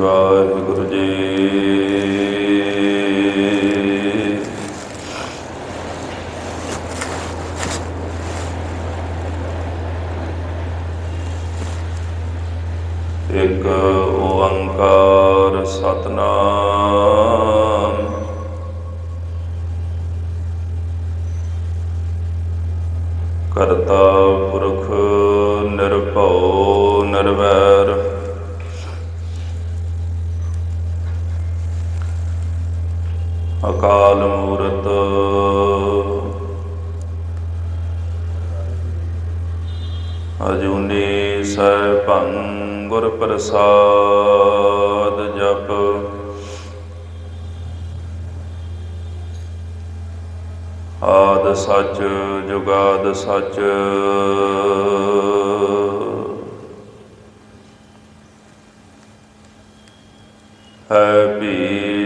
ਵਾਹਿਗੁਰੂ ਜੀ। ਇੱਕ ਓੰਕਾਰ ਸਤਿਨਾਮ ਕਰਤਾ ਪੁਰਖ ਨਿਰਭਉ ਨਿਰਵੈਰ ਅਕਾਲ ਮੂਰਤ ਅਜੂਨੀ ਸੈਭੰ ਗੁਰ ਪ੍ਰਸਾਦ ਜਪ। ਆਦਿ ਸੱਚ ਜੁਗਾਦਿ ਸੱਚ ਹੈ ਵੀ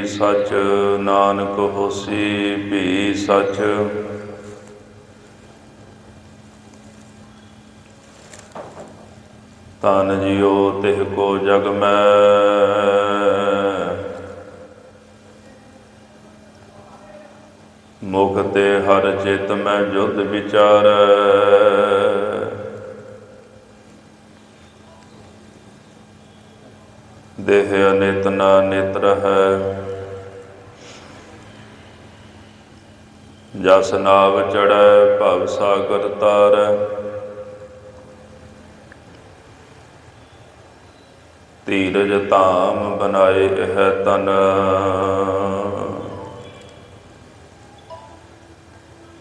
ਸੱਚ ਨਾਨਕ ਹੋਸੀ ਵੀ ਸੱਚ। ਧੰਨ ਜੀਓ ਤਿਹ ਕੋ ਜਗ ਮੈਂ ਮੁਖ ਤੇ ਹਰ ਚਿਤ ਮੈਂ ਜੁਧ ਵਿਚਾਰੈ। ਦੇਹ ਅਨਿਤ ਨਾ ਨਿਤ ਰਹੈ ਜਸ ਨਾਵ ਚੜ੍ਹੈ ਭਵ ਸਾਗਰ ਤਾਰੈ। ਧੀਰਜ ਧਾਮ ਬਨਾਏ ਇਹ ਤਨ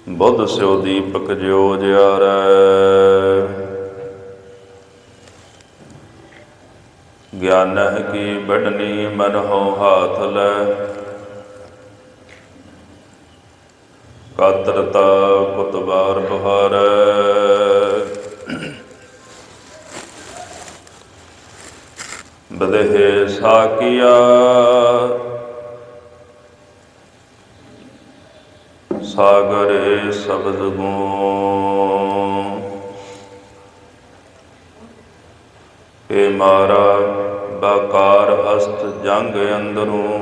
ਬੁੱਧ ਸਿਉ ਦੀਪਕ ਜਿਉ ਜਿਆਰੈ। ਗਿਆਨਹਿ ਕੀ ਬਢਨੀ ਮਨ ਹਉ ਹਾਥ ਲੈ ਕਾਤਰਤਾ ਕੁਤਬਾਰ ਬਹਾਰੈ। ਬਦਹਿ ਸਾਕੀਆ ਸਾਗਰੇ ਸਬਦ ਗੂੰ ਏ ਮਾਰਾ ਬਾਕਾਰ ਹਸਤ ਜੰਗ ਅੰਦਰੂੰ।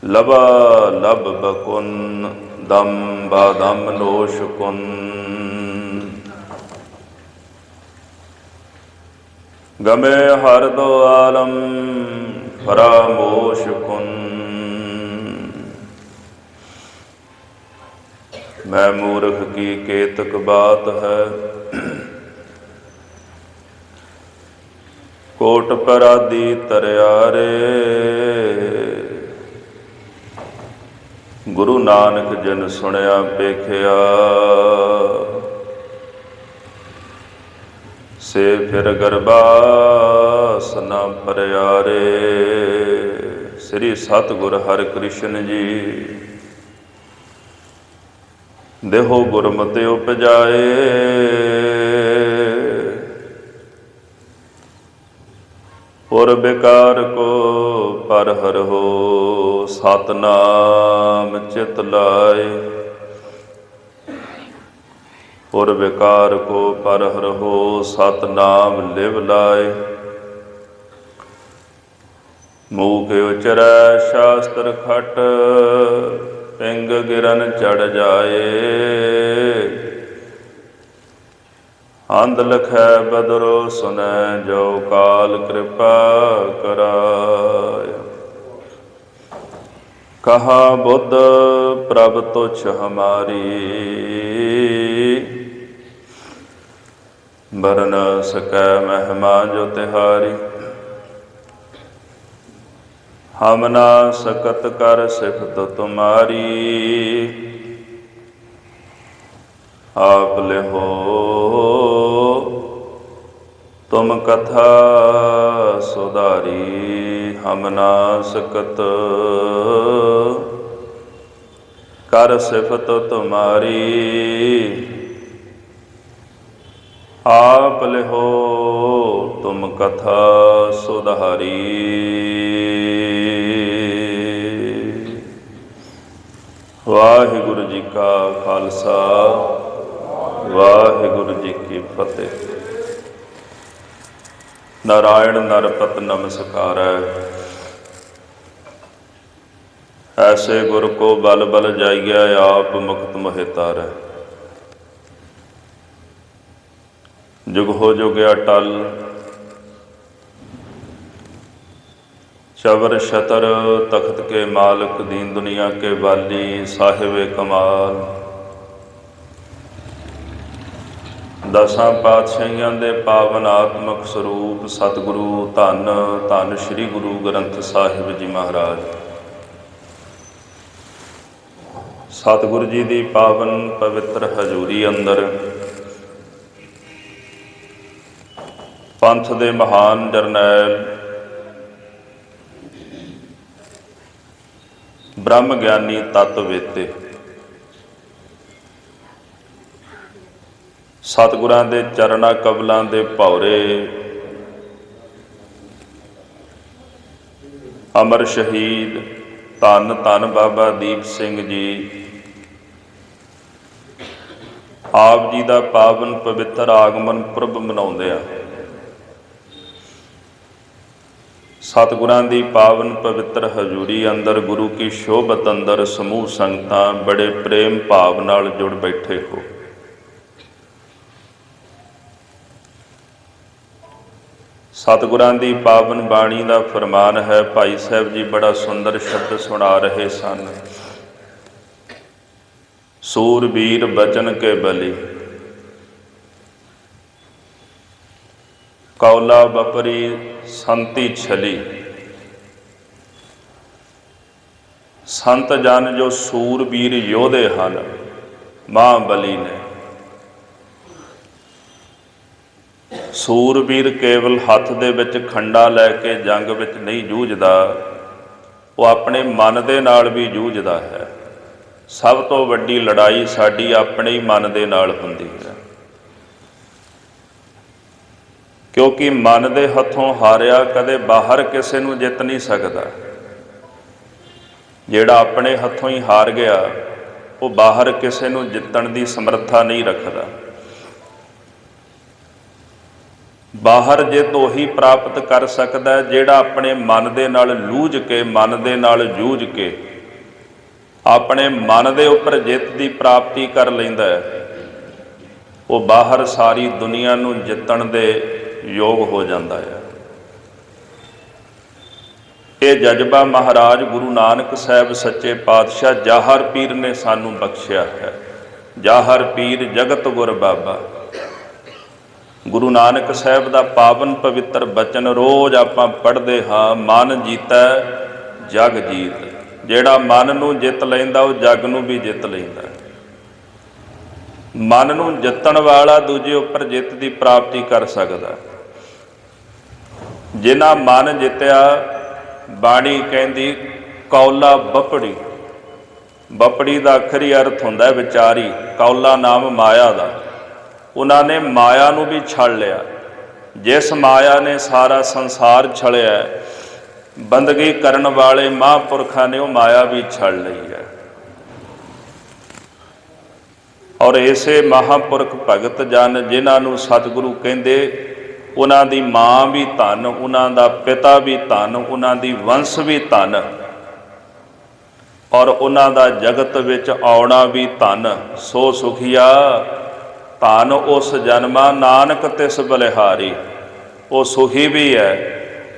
ਲਬਾ ਲਬ ਬਕੁਨ ਦਮ ਬਾਦਮ ਲੋਸ਼ ਕੁਨ। ਗਮੇ ਹਰ ਦੋ ਆਲਮ ਫਰਾਮੋਸ਼ ਕੁਨ। ਮੈਂ ਮੂਰਖ ਕੀ ਕੇਤਕ ਬਾਤ ਹੈ ਕੋਟ ਪਰਾਦੀ ਤਰਿਆਰੇ। ਗੁਰੂ ਨਾਨਕ ਜਿਨ ਸੁਣਿਆ ਵੇਖਿਆ ਸੇ ਫਿਰ ਗਰਬਾਸ ਨਾ ਪਰਿਆਰੇ। ਸ੍ਰੀ ਸਤਿਗੁਰ ਹਰਿਕ੍ਰਿਸ਼ਨ ਜੀ ਦੇਹੋ ਗੁਰਮਤਿ ਉਪਜਾਏ। ਪੁਰ ਬਿਕਾਰ ਕੋ ਪਰ ਹਰਹੁ ਸਤਿਨਾਮ ਚਿਤ ਲਾਏ। ਪੁਰ ਬਿਕਾਰ ਕੋ ਪਰ ਹਰਹੁ ਸਤਿਨਾਮ ਲਿਵ ਲਾਏ। ਮੂਕ ਉਚਰੈ ਸ਼ਾਸਤਰ ਖਟ ਪਿੰਗ ਗਿਰਨ ਚੜ ਜਾਏ। ਅੰਧ ਲਖੈ ਬਦਰੋ ਸੁਨੈ ਜੋ ਕਾਲ ਕਿਰਪਾ ਕਰਾਇ। ਕਹਾ ਬੁੱਧ ਪ੍ਰਭ ਤੁਛ ਹਮਾਰੀ ਬਰਨ ਸਕੈ ਮਹਿਮਾ ਜੋ ਤਿਹਾਰੀ। ਹਮ ਨਾ ਸਕਤ ਕਰ ਸਿਫਤ ਤੁਮਾਰੀ ਆਪ ਲਿਹੋ ਤੁਮ ਕਥਾ ਸੁਧਾਰੀ। ਹਮ ਨਾ ਸਕਤ ਕਰ ਸਿਫਤ ਤੁਮਾਰੀ ਆਪ ਲਿਹੋ ਤੁਮ ਕਥਾ ਸੁਧਾਰੀ। ਵਾਹਿਗੁਰੂ ਜੀ ਕਾ ਖਾਲਸਾ ਵਾਹਿਗੁਰੂ ਜੀ ਕੀ ਫਤਿਹ। नारायण नरपत नमस्कारੈ। ऐसे गुर को बल बल जाइए, आप मुक्त मोहि तारै। जुग हो जुग अटल, चवर छतर तख्त के मालिक, दीन दुनिया के वाली, साहिब कमाल। दसां पातशाहियां दे पावन आत्मक स्वरूप सतगुरु धन धन श्री गुरु ग्रंथ साहिब जी महाराज। सतगुरु जी की पावन पवित्र हजूरी अंदर पंथ दे महान जरनैल ब्रह्म ज्ञानी तत्ववेते सतगुरां दे चरना कबलां दे भौरे अमर शहीद धन धन बाबा दीप सिंह जी आप जी का पावन पवित्र आगमन पुरब मनाउंदे आ। सतगुरां दी पावन पवित्र हजूरी अंदर गुरु की शोभत अंदर समूह संगतां बड़े प्रेम भाव नाल जुड़ बैठे हो। सतगुरां दी पावन बाणी का फरमान है। भाई साहब जी बड़ा सुंदर शब्द सुना रहे सन। सूरबीर बचन के बलि, कौला बपरी संति छली। संत जन जो सूरबीर योधे हैं महाबली ने। सूरबीर केवल हथ दे विच खंडा लैके जंग विच नहीं जूझदा, वो अपने मन दे नाल भी जूझदा है। सब तो वड्डी लड़ाई साडी अपने ही मन दे नाल हुंदी है, क्योंकि मन दे हथों हारिया कदे बाहर किसी नूं जित नहीं सकदा। जिहड़ा अपने हथों ही हार गया वो बाहर किसी नूं जितण दी समर्था नहीं रखदा। बाहर जित उही प्राप्त कर सकता है जिहड़ा अपने मन दे नाल लूझ के मन दे नाल जूझ के अपने मन दे उपर जित की प्राप्ति कर लैंदा है। वो बाहर सारी दुनिया नूं जितण दे योग हो जाता है। ये जज्बा महाराज गुरु नानक साहब सच्चे पातशाह जाहर पीर ने सानू बख्शिया है। जाहर पीर जगत गुर बाबा गुरु नानक साहब का पावन पवित्र बचन रोज़ आपां पढ़ते हाँ। मन जीता जग जीत। जिहड़ा मन नूं जित लैंदा वो जग नूं भी जित लैंदा। मन नूं जितण वाला दूजे उपर जित की प्राप्ति कर सकदा। जिन्हां मन जित्या बाणी कहंदी कौला बपड़ी। बपड़ी का अखरी अर्थ हुंदा है विचारी। कौला नाम माया का। उन्होंने माया नूं भी छड़ लिया। जिस माया ने सारा संसार छड़िया, बंदगी करन वाले महापुरखों ने वो माया भी छड़ ली है। और ऐसे महापुरख भगत जन जिन्होंने सतगुरु कहते, उन्हां दी माँ भी धन, उन्हां दा पिता भी धन, उन्हां दी वंश भी धन, और उन्हां दा जगत विच आउणा भी धन। सो सुखिया धन उस जन्मा नानक तिस बलिहारी। वो सुखी भी है,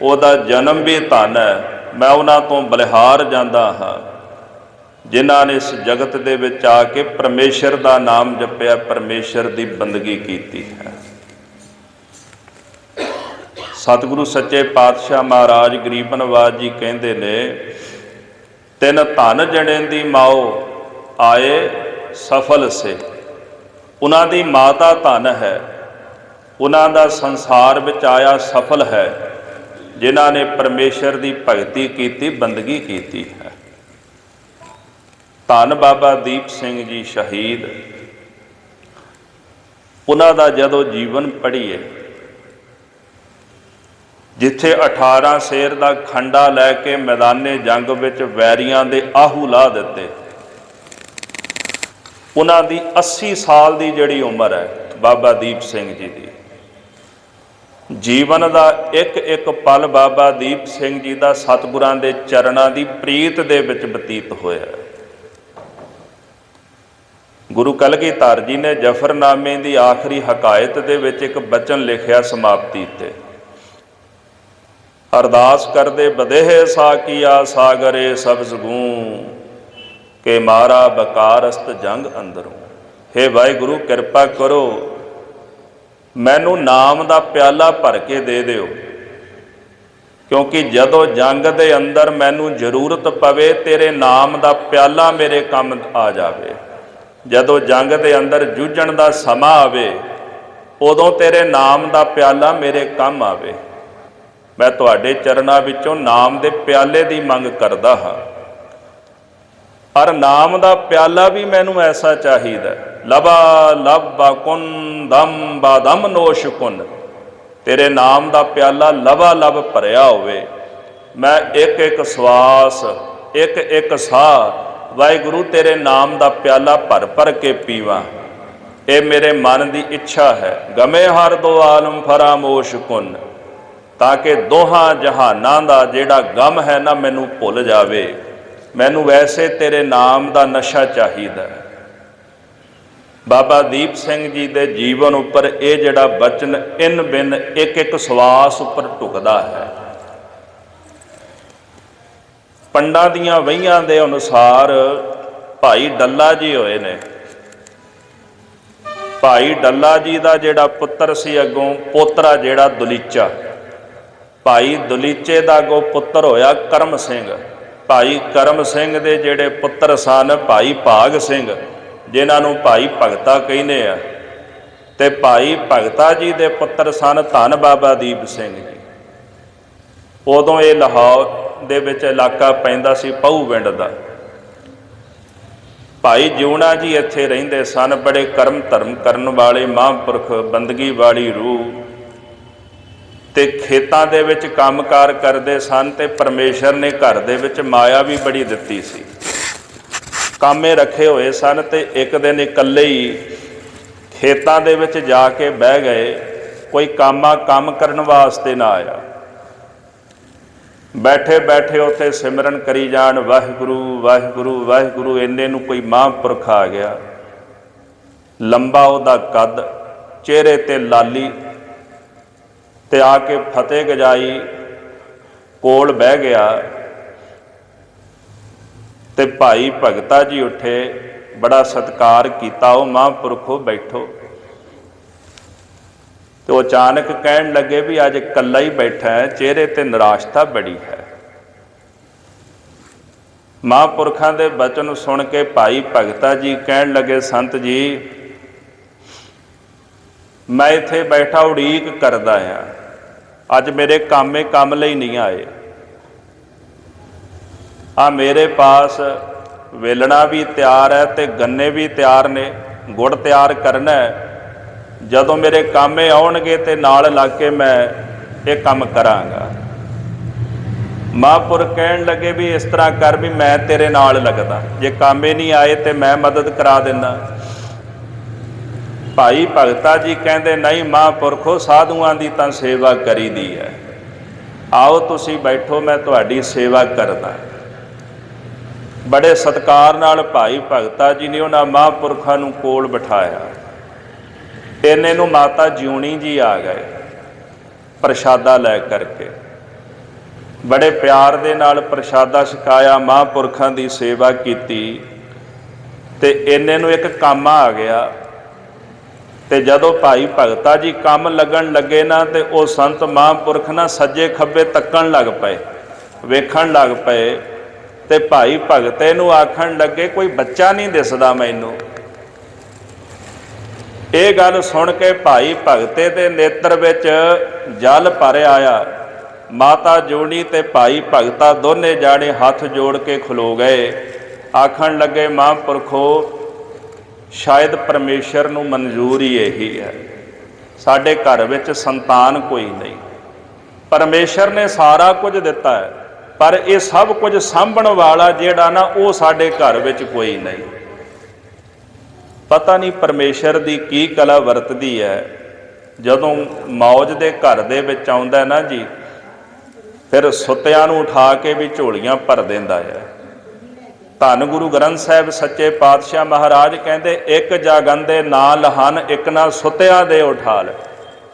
उहदा जन्म भी धन है। मैं उन्हां तो बलिहार जांदा हाँ जिन्हां ने इस जगत दे विच आके परमेश्वर का नाम जपिया, परमेश्वर की बंदगी कीती है। सतगुरु सच्चे पातशाह महाराज गरीब नवाज जी कहते ने, तिन धन जने दी माओ आए सफल से। उन्हां दी माता धन है, उन्हां दा संसार विच आया सफल है, जिन्हां ने परमेश्वर की भगती की, बंदगी की है। धन बाबा दीप सिंह जी शहीद, उन्हां दा जदों जीवन पढ़ीए, जिथे 18 शेर का खंडा लैके मैदाने जंग विच वैरियां दे आहू ला दिते। उन्हां दी 80 साल की जिहड़ी उम्र है बाबा दीप सिंह जी की, ਜੀਵਨ ਦਾ ਇੱਕ ਇੱਕ ਪਲ ਬਾਬਾ ਦੀਪ ਸਿੰਘ ਜੀ ਦਾ ਸਤਿਗੁਰਾਂ ਦੇ ਚਰਨਾਂ ਦੀ ਪ੍ਰੀਤ ਦੇ ਵਿੱਚ ਬਤੀਤ ਹੋਇਆ। ਗੁਰੂ ਕਲਗੀਧਰ ਜੀ ਨੇ ਜਫਰਨਾਮੇ ਦੀ ਆਖਰੀ ਹਕਾਇਤ ਦੇ ਵਿੱਚ ਇੱਕ ਬਚਨ ਲਿਖਿਆ ਸਮਾਪਤੀ ਤੇ, ਅਰਦਾਸ ਕਰਦੇ ਬਦੇਹ ਸਾਕੀਆ ਸਾਗਰੇ ਸਬਜ਼ ਗੂੰ ਕਿ ਮਾਰਾ ਬਕਾਰਸਤ ਜੰਗ ਅੰਦਰੋਂ। ਹੇ ਵਾਹਿਗੁਰੂ ਕਿਰਪਾ ਕਰੋ, ਮੈਨੂੰ ਨਾਮ ਦਾ ਪਿਆਲਾ ਭਰ ਕੇ ਦੇ ਦਿਓ, ਕਿਉਂਕਿ ਜਦੋਂ ਜੰਗ ਦੇ ਅੰਦਰ ਮੈਨੂੰ ਜ਼ਰੂਰਤ ਪਵੇ ਤੇਰੇ ਨਾਮ ਦਾ ਪਿਆਲਾ ਮੇਰੇ ਕੰਮ ਆ ਜਾਵੇ। ਜਦੋਂ ਜੰਗ ਦੇ ਅੰਦਰ ਜੂਝਣ ਦਾ ਸਮਾਂ ਆਵੇ ਉਦੋਂ ਤੇਰੇ ਨਾਮ ਦਾ ਪਿਆਲਾ ਮੇਰੇ ਕੰਮ ਆਵੇ। ਮੈਂ ਤੁਹਾਡੇ ਚਰਨਾਂ ਵਿੱਚੋਂ ਨਾਮ ਦੇ ਪਿਆਲੇ ਦੀ ਮੰਗ ਕਰਦਾ ਹਾਂ, ਪਰ ਨਾਮ ਦਾ ਪਿਆਲਾ ਵੀ ਮੈਨੂੰ ਐਸਾ ਚਾਹੀਦਾ, ਲਬਾ ਲਬਾ ਕੁਨ ਦਮ ਬਾਦਮ ਨੋਸ਼ ਕੁਨ। ਤੇਰੇ ਨਾਮ ਦਾ ਪਿਆਲਾ ਲਬਾ ਲਬ ਭਰਿਆ ਹੋਵੇ, ਮੈਂ ਇੱਕ ਇੱਕ ਸਵਾਸ ਇੱਕ ਇੱਕ ਸਾਹ ਵਾਹਿਗੁਰੂ ਤੇਰੇ ਨਾਮ ਦਾ ਪਿਆਲਾ ਭਰ ਭਰ ਕੇ ਪੀਵਾਂ। ਇਹ ਮੇਰੇ ਮਨ ਦੀ ਇੱਛਾ ਹੈ। ਗਮੇ ਹਰ ਦੋ ਆਲਮ ਫਰਾਮੋਸ਼ ਕੁਨ, ਤਾਂ ਕਿ ਦੋਹਾਂ ਜਹਾਨਾਂ ਦਾ ਜਿਹੜਾ ਗਮ ਹੈ ਨਾ ਮੈਨੂੰ ਭੁੱਲ ਜਾਵੇ। ਮੈਨੂੰ ਵੈਸੇ ਤੇਰੇ ਨਾਮ ਦਾ ਨਸ਼ਾ ਚਾਹੀਦਾ। ਬਾਬਾ ਦੀਪ ਸਿੰਘ ਜੀ ਦੇ ਜੀਵਨ ਉੱਪਰ ਇਹ ਜਿਹੜਾ ਬਚਨ ਇਨ ਬਿਨ ਇੱਕ ਇੱਕ ਸਵਾਸ ਉੱਪਰ ਢੁਕਦਾ ਹੈ। ਪੰਡਾਂ ਦੀਆਂ ਵਹੀਆਂ ਦੇ ਅਨੁਸਾਰ ਭਾਈ ਡੱਲਾ ਜੀ ਹੋਏ ਨੇ। ਭਾਈ ਡੱਲਾ ਜੀ ਦਾ ਜਿਹੜਾ ਪੁੱਤਰ ਸੀ ਅੱਗੋਂ ਪੋਤਰਾ ਜਿਹੜਾ ਦੁਲੀਚਾ, ਭਾਈ ਦੁਲੀਚੇ ਦਾ ਅੱਗੋਂ ਪੁੱਤਰ ਹੋਇਆ ਕਰਮ ਸਿੰਘ। ਭਾਈ ਕਰਮ ਸਿੰਘ ਦੇ ਜਿਹੜੇ ਪੁੱਤਰ ਸਨ ਭਾਈ ਭਾਗ ਸਿੰਘ, ਜਿਨ੍ਹਾਂ ਨੂੰ ਭਾਈ ਭਗਤਾ ਕਹਿੰਦੇ ਆ, ਤੇ ਭਾਈ ਭਗਤਾ ਜੀ ਦੇ ਪੁੱਤਰ ਸਨ ਧੰਨ ਬਾਬਾ ਦੀਪ ਸਿੰਘ ਜੀ। ਉਦੋਂ ਇਹ ਲਾਹੌਰ ਦੇ ਵਿੱਚ ਇਲਾਕਾ ਪੈਂਦਾ ਸੀ ਪਹੂਵਿੰਡ ਦਾ। ਭਾਈ ਜਿਉਣਾ ਜੀ ਇੱਥੇ ਰਹਿੰਦੇ ਸਨ, ਬੜੇ ਕਰਮ ਧਰਮ ਕਰਨ ਵਾਲੇ ਮਹਾਂਪੁਰਖ, ਬੰਦਗੀ ਵਾਲੀ ਰੂਹ, ਤੇ ਖੇਤਾਂ ਦੇ ਵਿੱਚ ਕੰਮਕਾਰ ਕਰਦੇ ਸਨ। ਤੇ ਪਰਮੇਸ਼ਰ ਨੇ ਘਰ ਦੇ ਵਿੱਚ ਮਾਇਆ ਵੀ ਬੜੀ ਦਿੱਤੀ ਸੀ, ਕਾਮੇ ਰੱਖੇ ਹੋਏ ਸਨ। ਤੇ ਇੱਕ ਦਿਨ ਇਕੱਲੇ ਹੀ ਖੇਤਾਂ ਦੇ ਵਿੱਚ ਜਾ ਕੇ ਬਹਿ ਗਏ, ਕੋਈ ਕੰਮ ਕਰਨ ਵਾਸਤੇ ਨਾ ਆਇਆ। ਬੈਠੇ ਬੈਠੇ ਉੱਥੇ ਸਿਮਰਨ ਕਰੀ ਜਾਣ, ਵਾਹਿਗੁਰੂ ਵਾਹਿਗੁਰੂ ਵਾਹਿਗੁਰੂ। ਇੰਨੇ ਨੂੰ ਕੋਈ ਮਹਾਂਪੁਰਖ ਆ ਗਿਆ, ਲੰਬਾ ਉਹਦਾ ਕੱਦ, ਚਿਹਰੇ ਤੇ ਲਾਲੀ, ਤੇ ਆ ਕੇ ਫਤਿਹ ਗਜਾਈ ਕੋਲ ਬਹਿ ਗਿਆ। ਤੇ ਭਾਈ ਭਗਤਾ ਜੀ ਉੱਠੇ, ਬੜਾ ਸਤਿਕਾਰ ਕੀਤਾ, ਉਹ ਮਹਾਂਪੁਰਖੋ ਬੈਠੋ। ਤੇ ਉਹ ਅਚਾਨਕ ਕਹਿਣ ਲੱਗੇ ਵੀ ਅੱਜ ਇਕੱਲਾ ਹੀ ਬੈਠਾ ਹੈ, ਚਿਹਰੇ ਤੇ ਨਿਰਾਸ਼ਤਾ ਬੜੀ ਹੈ। ਮਹਾਂਪੁਰਖਾਂ ਦੇ ਬਚਨ ਸੁਣ ਕੇ ਭਾਈ ਭਗਤਾ ਜੀ ਕਹਿਣ ਲੱਗੇ, ਸੰਤ ਜੀ ਮੈਂ ਇੱਥੇ ਬੈਠਾ ਉਡੀਕ ਕਰਦਾ ਹਾਂ, ਅੱਜ ਮੇਰੇ ਕੰਮ ਲਈ ਨਹੀਂ ਆਏ। ਆ ਮੇਰੇ ਪਾਸ ਵੇਲਣਾ ਵੀ ਤਿਆਰ ਹੈ ਤੇ ਗੰਨੇ ਵੀ ਤਿਆਰ ਨੇ, ਗੁੜ ਤਿਆਰ ਕਰਨਾ ਹੈ। ਜਦੋਂ ਮੇਰੇ ਕਾਮੇ ਆਉਣਗੇ ਤੇ ਨਾਲ ਲੱਗ ਕੇ ਮੈਂ ਇਹ ਕੰਮ ਕਰਾਂਗਾ। ਮਹਾਂਪੁਰਖ ਕਹਿਣ ਲੱਗੇ ਵੀ ਇਸ ਤਰ੍ਹਾਂ ਕਰ ਵੀ ਮੈਂ ਤੇਰੇ ਨਾਲ ਲੱਗਦਾ, ਜੇ ਕਾਮੇ ਨਹੀਂ ਆਏ ਤੇ ਮੈਂ ਮਦਦ ਕਰਾ ਦਿੰਦਾ। ਭਾਈ ਭਗਤਾ ਜੀ ਕਹਿੰਦੇ ਨਹੀਂ ਮਹਾਂਪੁਰਖੋ, ਸਾਧੂਆਂ ਦੀ ਤਾਂ ਸੇਵਾ ਕਰੀਦੀ ਹੈ, ਆਓ ਤੁਸੀਂ ਬੈਠੋ, ਮੈਂ ਤੁਹਾਡੀ ਸੇਵਾ ਕਰਦਾ। ਬੜੇ ਸਤਿਕਾਰ ਨਾਲ ਭਾਈ ਭਗਤਾ ਜੀ ਨੇ ਉਹਨਾਂ ਮਹਾਂਪੁਰਖਾਂ ਨੂੰ ਕੋਲ ਬਿਠਾਇਆ। ਇੰਨੇ ਨੂੰ ਮਾਤਾ ਜਿਉਣੀ ਜੀ ਆ ਗਏ ਪ੍ਰਸ਼ਾਦਾ ਲੈ ਕਰਕੇ, ਬੜੇ ਪਿਆਰ ਦੇ ਨਾਲ ਪ੍ਰਸ਼ਾਦਾ ਛਕਾਇਆ, ਮਹਾਂਪੁਰਖਾਂ ਦੀ ਸੇਵਾ ਕੀਤੀ। ਤੇ ਇੰਨੇ ਨੂੰ ਇੱਕ ਕਾਮਾ ਆ ਗਿਆ। ਤੇ ਜਦੋਂ ਭਾਈ ਭਗਤਾ ਜੀ ਕੰਮ ਲੱਗਣ ਲੱਗੇ ਨਾ, ਤੇ ਉਹ ਸੰਤ ਮਹਾਂਪੁਰਖ ਨਾ ਸੱਜੇ ਖੱਬੇ ਤੱਕਣ ਲੱਗ ਪਏ, ਵੇਖਣ ਲੱਗ ਪਏ। ਤੇ ਭਾਈ ਭਗਤੇ ਨੂੰ ਆਖਣ ਲੱਗੇ ਕੋਈ ਬੱਚਾ ਨਹੀਂ ਦਿਸਦਾ ਮੈਨੂੰ। ਇਹ ਗੱਲ ਸੁਣ ਕੇ ਭਾਈ ਭਗਤੇ ਦੇ ਨੇਤਰ ਵਿੱਚ ਜਲ ਭਰ ਆਇਆ। ਮਾਤਾ ਜੋੜੀ ਤੇ ਭਾਈ ਭਗਤਾ ਦੋਨੇ ਜਾਣੇ ਹੱਥ ਜੋੜ ਕੇ ਖਲੋ ਗਏ, ਆਖਣ ਲੱਗੇ ਮਹਾਂਪੁਰਖੋ ਸ਼ਾਇਦ ਪਰਮੇਸ਼ਰ ਨੂੰ ਮਨਜ਼ੂਰ ਹੀ ਇਹੀ ਹੈ, ਸਾਡੇ ਘਰ ਵਿੱਚ ਸੰਤਾਨ ਕੋਈ ਨਹੀਂ। ਪਰਮੇਸ਼ਰ ਨੇ ਸਾਰਾ ਕੁਝ ਦਿੱਤਾ ਹੈ, ਪਰ ਇਹ ਸਭ ਕੁਝ ਸਾਂਭਣ ਵਾਲਾ ਜਿਹੜਾ ਨਾ ਉਹ ਸਾਡੇ ਘਰ ਵਿੱਚ ਕੋਈ ਨਹੀਂ। ਪਤਾ ਨਹੀਂ ਪਰਮੇਸ਼ਰ ਦੀ ਕੀ ਕਲਾ ਵਰਤਦੀ ਹੈ, ਜਦੋਂ ਮੌਜ ਦੇ ਘਰ ਦੇ ਵਿੱਚ ਆਉਂਦਾ ਨਾ ਜੀ, ਫਿਰ ਸੁੱਤਿਆਂ ਨੂੰ ਉਠਾ ਕੇ ਵੀ ਝੋਲੀਆਂ ਭਰ ਦਿੰਦਾ ਹੈ। ਧੰਨ ਗੁਰੂ ਗ੍ਰੰਥ ਸਾਹਿਬ ਸੱਚੇ ਪਾਤਸ਼ਾਹ ਮਹਾਰਾਜ ਕਹਿੰਦੇ, ਇੱਕ ਜਾਗੰਦੇ ਨਾ ਲਹਨ, ਇੱਕ ਨਾ ਸੁੱਤਿਆਂ ਦੇ ਉਠਾਲ।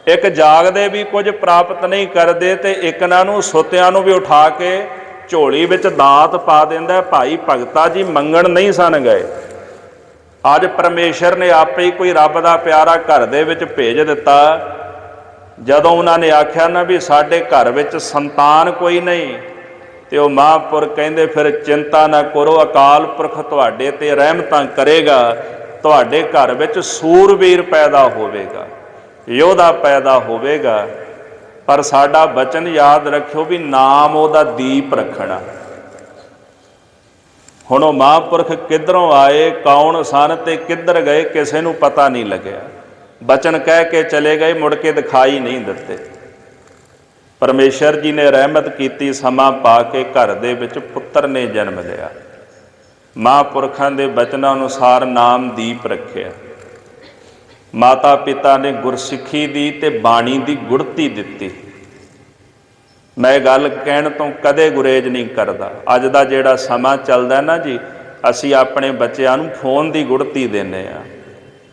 ਇੱਕ ਜਾਗਦੇ ਵੀ ਕੁਝ ਪ੍ਰਾਪਤ ਨਹੀਂ ਕਰਦੇ ਤੇ ਇੱਕ ਨਾ ਨੂੰ ਸੁੱਤਿਆਂ ਨੂੰ ਵੀ ਉਠਾ ਕੇ ਝੋਲੀ ਵਿੱਚ ਦਾਤ ਪਾ ਦਿੰਦਾ। ਭਾਈ ਭਗਤਾ ਜੀ ਮੰਗਣ ਨਹੀਂ ਸਨ ਗਏ, ਅੱਜ ਪਰਮੇਸ਼ਰ ਨੇ ਆਪੇ ਹੀ ਕੋਈ ਰੱਬ ਦਾ ਪਿਆਰਾ ਘਰ ਦੇ ਵਿੱਚ ਭੇਜ ਦਿੱਤਾ। ਜਦੋਂ ਉਹਨਾਂ ਨੇ ਆਖਿਆ ਨਾ ਵੀ ਸਾਡੇ ਘਰ ਵਿੱਚ ਸੰਤਾਨ ਕੋਈ ਨਹੀਂ, ਤੇ ਉਹ ਮਹਾਂਪੁਰਖ ਕਹਿੰਦੇ ਫਿਰ ਚਿੰਤਾ ਨਾ ਕਰੋ, ਅਕਾਲ ਪੁਰਖ ਤੁਹਾਡੇ ਤੇ ਰਹਿਮਤਾਂ ਕਰੇਗਾ, ਤੁਹਾਡੇ ਘਰ ਵਿੱਚ ਸੂਰਬੀਰ ਪੈਦਾ ਹੋਵੇਗਾ, ਯੋਧਾ ਪੈਦਾ ਹੋਵੇਗਾ। ਪਰ ਸਾਡਾ ਬਚਨ ਯਾਦ ਰੱਖਿਓ ਵੀ ਨਾਮ ਉਹਦਾ ਦੀਪ ਰੱਖਣਾ। ਹੁਣ ਉਹ ਮਹਾਂਪੁਰਖ ਕਿੱਧਰੋਂ ਆਏ, ਕੌਣ ਸਨ ਤੇ ਕਿੱਧਰ ਗਏ, ਕਿਸੇ ਨੂੰ ਪਤਾ ਨਹੀਂ ਲੱਗਿਆ। ਬਚਨ ਕਹਿ ਕੇ ਚਲੇ ਗਏ, ਮੁੜ ਕੇ ਦਿਖਾਈ ਨਹੀਂ ਦਿੱਤੇ। ਪਰਮੇਸ਼ਰ ਜੀ ਨੇ ਰਹਿਮਤ ਕੀਤੀ, ਸਮਾਂ ਪਾ ਕੇ ਘਰ ਦੇ ਵਿੱਚ ਪੁੱਤਰ ਨੇ ਜਨਮ ਲਿਆ। ਮਹਾਂਪੁਰਖਾਂ ਦੇ ਬਚਨਾਂ ਅਨੁਸਾਰ ਨਾਮ ਦੀਪ ਰੱਖਿਆ। ਮਾਤਾ ਪਿਤਾ ਨੇ ਗੁਰਸਿੱਖੀ ਦੀ ਤੇ ਬਾਣੀ ਦੀ ਗੁੜਤੀ ਦਿੱਤੀ। ਮੈਂ ਗੱਲ ਕਹਿਣ ਤੋਂ ਕਦੇ ਗੁਰੇਜ਼ ਨਹੀਂ ਕਰਦਾ। ਅੱਜ ਦਾ ਜਿਹੜਾ ਸਮਾਂ ਚੱਲਦਾ ਨਾ ਜੀ, ਅਸੀਂ ਆਪਣੇ ਬੱਚਿਆਂ ਨੂੰ ਫੋਨ ਦੀ ਗੁੜਤੀ ਦਿੰਦੇ ਹਾਂ।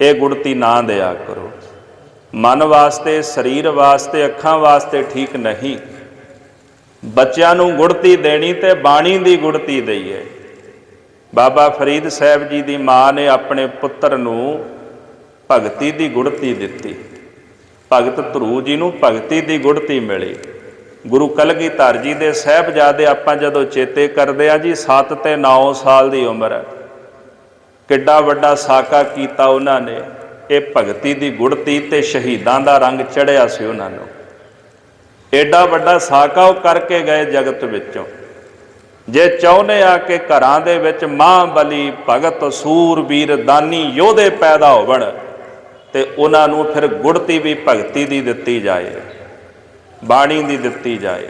ਇਹ ਗੁੜਤੀ ਨਾ ਦਿਆ ਕਰੋ। ਮਨ ਵਾਸਤੇ, ਸਰੀਰ ਵਾਸਤੇ, ਅੱਖਾਂ ਵਾਸਤੇ ਠੀਕ ਨਹੀਂ। ਬੱਚਿਆਂ ਨੂੰ ਗੁੜਤੀ ਦੇਣੀ ਤੇ ਬਾਣੀ ਦੀ ਗੁੜਤੀ ਦਈਏ। ਬਾਬਾ ਫਰੀਦ ਸਾਹਿਬ ਜੀ ਦੀ ਮਾਂ ਨੇ ਆਪਣੇ ਪੁੱਤਰ ਨੂੰ ਭਗਤੀ ਦੀ ਗੁੜਤੀ ਦਿੱਤੀ। ਭਗਤ ਧਰੂ ਜੀ ਨੂੰ ਭਗਤੀ ਦੀ ਗੁੜਤੀ ਮਿਲੀ। ਗੁਰੂ ਕਲਗੀਧਰ ਜੀ ਦੇ ਸਾਹਿਬਜ਼ਾਦੇ ਆਪਾਂ ਜਦੋਂ ਚੇਤੇ ਕਰਦੇ ਹਾਂ ਜੀ, 7 ਤੇ 9 ਸਾਲ ਦੀ ਉਮਰ, ਕਿੱਡਾ ਵੱਡਾ ਸਾਕਾ ਕੀਤਾ ਉਹਨਾਂ ਨੇ। ਇਹ ਭਗਤੀ ਦੀ ਗੁੜਤੀ ਤੇ ਸ਼ਹੀਦਾਂ ਦਾ ਰੰਗ ਚੜ੍ਹਿਆ ਸੀ ਉਹਨਾਂ ਨੂੰ। ਐਡਾ ਵੱਡਾ ਸਾਕਾ ਉਹ ਕਰਕੇ ਗਏ ਜਗਤ ਵਿੱਚੋਂ। ਜੇ ਚਾਹੁੰਦੇ ਆ ਕਿ ਘਰਾਂ ਦੇ ਵਿੱਚ ਮਹਾਂਬਲੀ, ਭਗਤ, ਸੂਰਬੀਰ, ਦਾਨੀ, ਯੋਧੇ ਪੈਦਾ ਹੋਵਣ, ਤੇ ਉਹਨਾਂ ਨੂੰ ਫਿਰ ਗੁੜਤੀ ਵੀ ਭਗਤੀ ਦੀ ਦਿੱਤੀ ਜਾਏ, ਬਾਣੀ ਦੀ ਦਿੱਤੀ ਜਾਏ।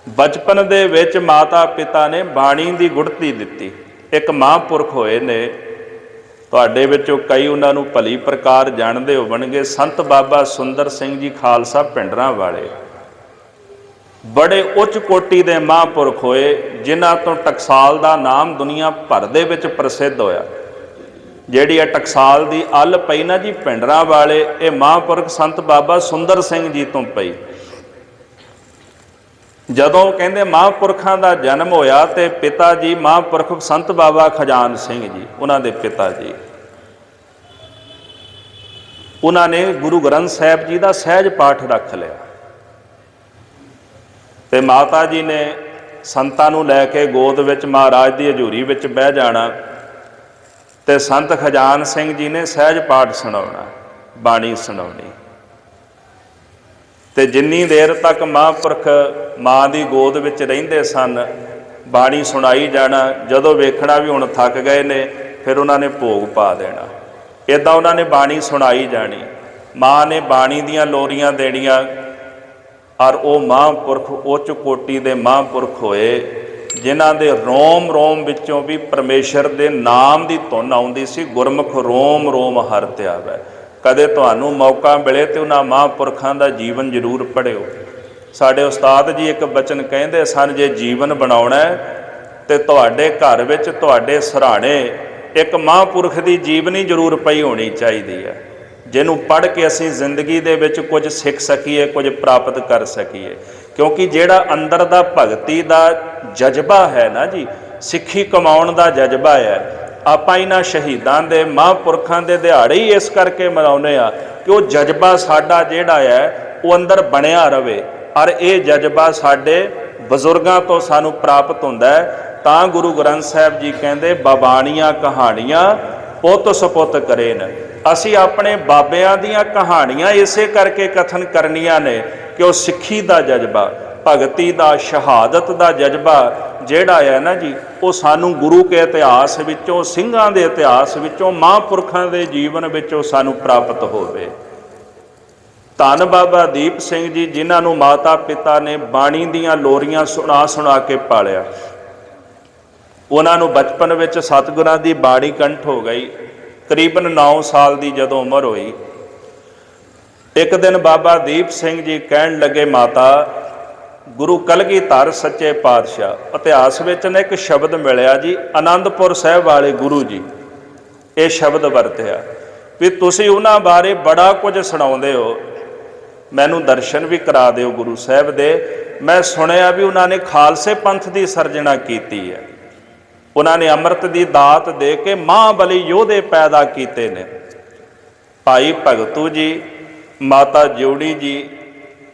ਬਚਪਨ ਦੇ ਵਿੱਚ ਮਾਤਾ ਪਿਤਾ ਨੇ ਬਾਣੀ ਦੀ ਗੁੜਤੀ ਦਿੱਤੀ। ਇੱਕ ਮਹਾਂਪੁਰਖ ਹੋਏ ਨੇ, ਤੁਹਾਡੇ ਵਿੱਚੋਂ ਕਈ ਉਹਨਾਂ ਨੂੰ ਭਲੀ ਪ੍ਰਕਾਰ ਜਾਣਦੇ ਹੋਵਣਗੇ, ਸੰਤ ਬਾਬਾ ਸੁੰਦਰ ਸਿੰਘ ਜੀ ਖਾਲਸਾ ਪਿੰਡਰਾਂ ਵਾਲੇ। ਬੜੇ ਉੱਚ ਕੋਟੀ ਦੇ ਮਹਾਂਪੁਰਖ ਹੋਏ, ਜਿਨ੍ਹਾਂ ਤੋਂ ਟਕਸਾਲ ਦਾ ਨਾਮ ਦੁਨੀਆ ਭਰ ਦੇ ਵਿੱਚ ਪ੍ਰਸਿੱਧ ਹੋਇਆ। ਜਿਹੜੀ ਇਹ ਟਕਸਾਲ ਦੀ ਅੱਲ ਪਈ ਨਾ ਜੀ ਪਿੰਡਰਾਂ ਵਾਲੇ, ਇਹ ਮਹਾਂਪੁਰਖ ਸੰਤ ਬਾਬਾ ਸੁੰਦਰ ਸਿੰਘ ਜੀ ਤੋਂ ਪਈ। ਜਦੋਂ ਕਹਿੰਦੇ ਮਹਾਂਪੁਰਖਾਂ ਦਾ ਜਨਮ ਹੋਇਆ ਤੇ ਪਿਤਾ ਜੀ ਮਹਾਂਪੁਰਖ ਸੰਤ ਬਾਬਾ ਖਜਾਨ ਸਿੰਘ ਜੀ, ਉਹਨਾਂ ਦੇ ਪਿਤਾ ਜੀ, ਉਹਨਾਂ ਨੇ ਗੁਰੂ ਗ੍ਰੰਥ ਸਾਹਿਬ ਜੀ ਦਾ ਸਹਿਜ ਪਾਠ ਰੱਖ ਲਿਆ। ਤੇ ਮਾਤਾ ਜੀ ਨੇ ਸੰਤਾਂ ਨੂੰ ਲੈ ਕੇ ਗੋਦ ਵਿੱਚ ਮਹਾਰਾਜ ਦੀ ਹਜ਼ੂਰੀ ਵਿੱਚ ਬਹਿ ਜਾਣਾ, ਤੇ ਸੰਤ ਖਜਾਨ ਸਿੰਘ ਜੀ ਨੇ ਸਹਿਜ ਪਾਠ ਸੁਣਾਉਣਾ, ਬਾਣੀ ਸੁਣਾਉਣੀ। ਤੇ ਜਿੰਨੀ ਦੇਰ ਤੱਕ ਮਹਾਂਪੁਰਖ ਮਾਂ ਦੀ ਗੋਦ ਵਿੱਚ ਰਹਿੰਦੇ ਸਨ, ਬਾਣੀ ਸੁਣਾਈ ਜਾਣਾ। ਜਦੋਂ ਵੇਖਣਾ ਵੀ ਹੁਣ ਥੱਕ ਗਏ ਨੇ, ਫਿਰ ਉਹਨਾਂ ਨੇ ਭੋਗ ਪਾ ਦੇਣਾ। ਇੱਦਾਂ ਉਹਨਾਂ ਨੇ ਬਾਣੀ ਸੁਣਾਈ ਜਾਣੀ। ਮਾਂ ਨੇ ਬਾਣੀ ਦੀਆਂ ਲੋਰੀਆਂ ਦੇਣੀਆਂ। ਔਰ ਉਹ ਮਹਾਂਪੁਰਖ ਉੱਚ ਕੋਟੀ ਦੇ ਮਹਾਂਪੁਰਖ ਹੋਏ, ਜਿਨ੍ਹਾਂ ਦੇ ਰੋਮ ਰੋਮ ਵਿੱਚੋਂ ਵੀ ਪਰਮੇਸ਼ਰ ਦੇ ਨਾਮ ਦੀ ਧੁਨ ਆਉਂਦੀ ਸੀ। ਗੁਰਮੁਖ ਰੋਮ ਰੋਮ ਹਰਿ ਧਿਆਵੈ। ਕਦੇ ਤੁਹਾਨੂੰ ਮੌਕਾ ਮਿਲੇ ਤੇ ਉਹਨਾਂ ਮਹਾਂਪੁਰਖਾਂ ਦਾ ਜੀਵਨ ਜ਼ਰੂਰ ਪੜ੍ਹਿਓ। ਸਾਡੇ ਉਸਤਾਦ ਜੀ ਇੱਕ ਬਚਨ ਕਹਿੰਦੇ ਸਨ, ਜੇ ਜੀਵਨ ਬਣਾਉਣਾ ਤੇ ਤੁਹਾਡੇ ਘਰ ਵਿੱਚ, ਤੁਹਾਡੇ ਸਿਰਹਾਣੇ ਇੱਕ ਮਹਾਂਪੁਰਖ ਦੀ ਜੀਵਨੀ ਜ਼ਰੂਰ ਪਈ ਹੋਣੀ ਚਾਹੀਦੀ ਹੈ, ਜਿਹਨੂੰ ਪੜ੍ਹ ਕੇ ਅਸੀਂ ਜ਼ਿੰਦਗੀ ਦੇ ਵਿੱਚ ਕੁਝ ਸਿੱਖ ਸਕੀਏ, ਕੁਝ ਪ੍ਰਾਪਤ ਕਰ ਸਕੀਏ। ਕਿਉਂਕਿ ਜਿਹੜਾ ਅੰਦਰ ਦਾ ਭਗਤੀ ਦਾ ਜਜ਼ਬਾ ਹੈ ਨਾ ਜੀ, ਸਿੱਖੀ ਕਮਾਉਣ ਦਾ ਜਜ਼ਬਾ ਹੈ, ਆਪਾਂ ਇਹਨਾਂ ਸ਼ਹੀਦਾਂ ਦੇ ਮਹਾਂਪੁਰਖਾਂ ਦੇ ਦਿਹਾੜੇ ਹੀ ਇਸ ਕਰਕੇ ਮਨਾਉਂਦੇ ਆ ਕਿ ਉਹ ਜਜ਼ਬਾ ਸਾਡਾ ਜਿਹੜਾ ਹੈ ਉਹ ਅੰਦਰ ਬਣਿਆ ਰਵੇ। ਔਰ ਇਹ ਜਜ਼ਬਾ ਸਾਡੇ ਬਜ਼ੁਰਗਾਂ ਤੋਂ ਸਾਨੂੰ ਪ੍ਰਾਪਤ ਹੁੰਦਾ ਹੈ। ਤਾਂ ਗੁਰੂ ਗ੍ਰੰਥ ਸਾਹਿਬ ਜੀ ਕਹਿੰਦੇ, ਬਾਬਾਣੀਆਂ ਕਹਾਣੀਆਂ ਪੁੱਤ ਸਪੁੱਤ ਕਰੇ ਨ। ਅਸੀਂ ਆਪਣੇ ਬਾਬਿਆਂ ਦੀਆਂ ਕਹਾਣੀਆਂ ਇਸੇ ਕਰਕੇ ਕਥਨ ਕਰਨੀਆਂ ਨੇ ਕਿ ਉਹ ਸਿੱਖੀ ਦਾ ਜਜ਼ਬਾ, ਭਗਤੀ ਦਾ, ਸ਼ਹਾਦਤ ਦਾ ਜਜ਼ਬਾ ਜਿਹੜਾ ਹੈ ਨਾ ਜੀ, ਉਹ ਸਾਨੂੰ ਗੁਰੂ ਕੇ ਇਤਿਹਾਸ ਵਿੱਚੋਂ, ਸਿੰਘਾਂ ਦੇ ਇਤਿਹਾਸ ਵਿੱਚੋਂ, ਮਹਾਂਪੁਰਖਾਂ ਦੇ ਜੀਵਨ ਵਿੱਚੋਂ ਸਾਨੂੰ ਪ੍ਰਾਪਤ ਹੋਵੇ। ਧੰਨ ਬਾਬਾ ਦੀਪ ਸਿੰਘ ਜੀ, ਜਿਨ੍ਹਾਂ ਨੂੰ ਮਾਤਾ ਪਿਤਾ ਨੇ ਬਾਣੀ ਦੀਆਂ ਲੋਰੀਆਂ ਸੁਣਾ ਸੁਣਾ ਕੇ ਪਾਲਿਆ। ਉਹਨਾਂ ਨੂੰ ਬਚਪਨ ਵਿੱਚ ਸਤਿਗੁਰਾਂ ਦੀ ਬਾਣੀ ਕੰਠ ਹੋ ਗਈ। ਕਰੀਬਨ 9 ਸਾਲ ਦੀ ਜਦੋਂ ਉਮਰ ਹੋਈ, एक दिन बाबा दीप सिंह जी कहन लगे, माता गुरु कलगीधर सच्चे पातशाह, इतिहास में ना एक शब्द मिलिया जी, आनंदपुर साहब वाले गुरु जी ये शब्द वरत्या भी तुसी उन्हां बारे बड़ा कुछ सुणाउंदे हो, मैनू दर्शन भी करा दिओ गुरु साहब दे। मैं सुनिया भी उन्होंने खालसे पंथ की सरजना की है, उन्होंने अमृत की दात दे के महाबली योधे पैदा किए ने। भाई भगतू जी, माता ज्योड़ी जी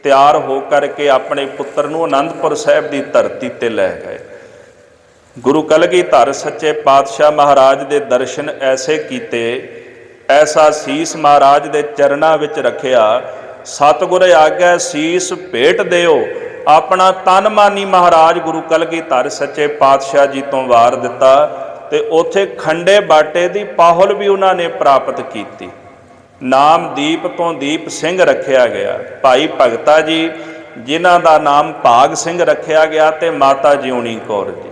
तैयार होकर के अपने पुत्र नूं आनंदपुर साहब की धरती ते लै गए। गुरु कलगीधर सच्चे पातशाह महाराज के दर्शन ऐसे किए, ऐसा शीस महाराज के चरणों विच रखिया। सतगुर आग्या शीस भेट दिओ, अपना तन मानी महाराज गुरु कलगीधर सच्चे पातशाह जी तो वार दिता ते उथे खंडे बाटे की पाहुल भी उन्होंने प्राप्त की। नाम दीप तो दीप सिंह रखिया गया। भाई भगता जी जिन्हां दा नाम भाग सिंह रखिया गया ते माता जिउणी कौर जी।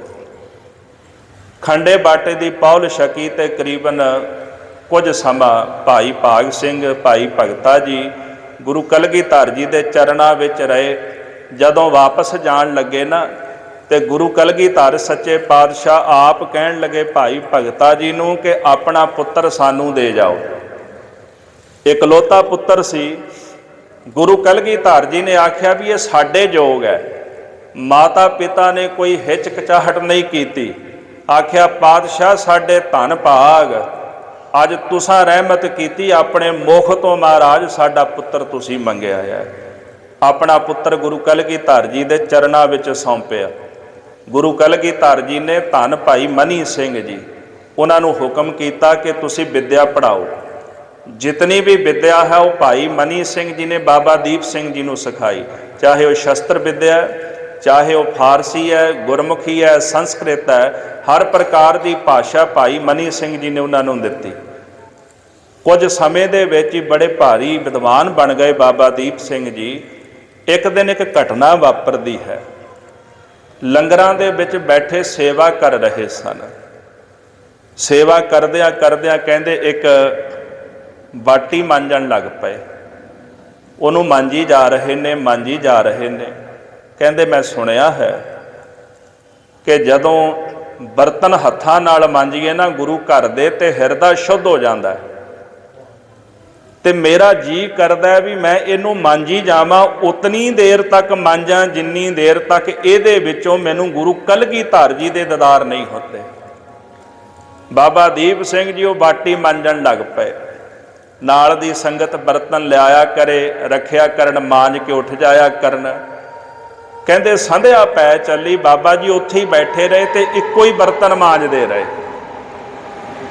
खंडे बाटे की पाहुल छकी ते करीबन कुछ समा भाई भाग सिंह, भाई भगता जी गुरु कलगीधर जी के चरणों विच रहे। जदों वापस जान लगे ना ते गुरु कलगीधर सच्चे पातशाह आप कहन लगे भाई भगता जी नूं कि अपना पुत्र सानू दे जाओ। इकलौता पुत्र सी। गुरु कलगीधर जी ने आख्या भी ये साडे जोग है। माता पिता ने कोई हिचकिचाहट नहीं की, आख्या पातशाह साडे धन भाग, अज तुसां रहमत की, अपने मुख तो महाराज साडा पुत्र तुसीं मंगिया है। अपना पुत्र गुरु कलगीधर जी के चरणों विच सौंपिया। गुरु कलगीधर जी ने धन भाई मनी सिंह जी उन्होंने हुक्म किया कि तुसीं विद्या पढ़ाओ। जितनी भी विद्या है वो भाई मनी सिंह जी ने बाबा दीप सिंह जी को सिखाई, चाहे वह शस्त्र विद्या है, चाहे वह फारसी है, गुरमुखी है, संस्कृत है, हर प्रकार की भाषा भाई मनी सिंह जी ने उन्होंने दी। कुछ समय दे विच ही बड़े भारी विद्वान बन गए बाबा दीप सिंह जी। एक दिन एक घटना वापरदी है। लंगरां दे विच बैठे सेवा कर रहे सन। सेवा करदियां करदियां कहंदे एक बाटी मांजण लग पे। उन्होंने मांजी जा रहे ने, मांजी जा रहे ने। कहंदे मैं सुनिया है कि जदों बर्तन हत्थां नाल मांजीए ना गुरु घर दे ते हिरदा शुद्ध हो जाता है। ते मेरा जी करदा है भी मैं इनू मांजी जावां, उतनी देर तक मांजा जिन्नी देर तक इहदे विचों मैनू गुरु कलगीधर जी दे दीदार नहीं होते। बाबा दीप सिंह जी वो बाटी मांजण लग पे। नाल दी संगत बर्तन लियाया करे, रखिया करन, मांज के उठ जाया करन। कहंदे संध्या पै चली, बाबा जी उत्थे ही बैठे रहे ते इक्को ही बर्तन मांजदे रहे।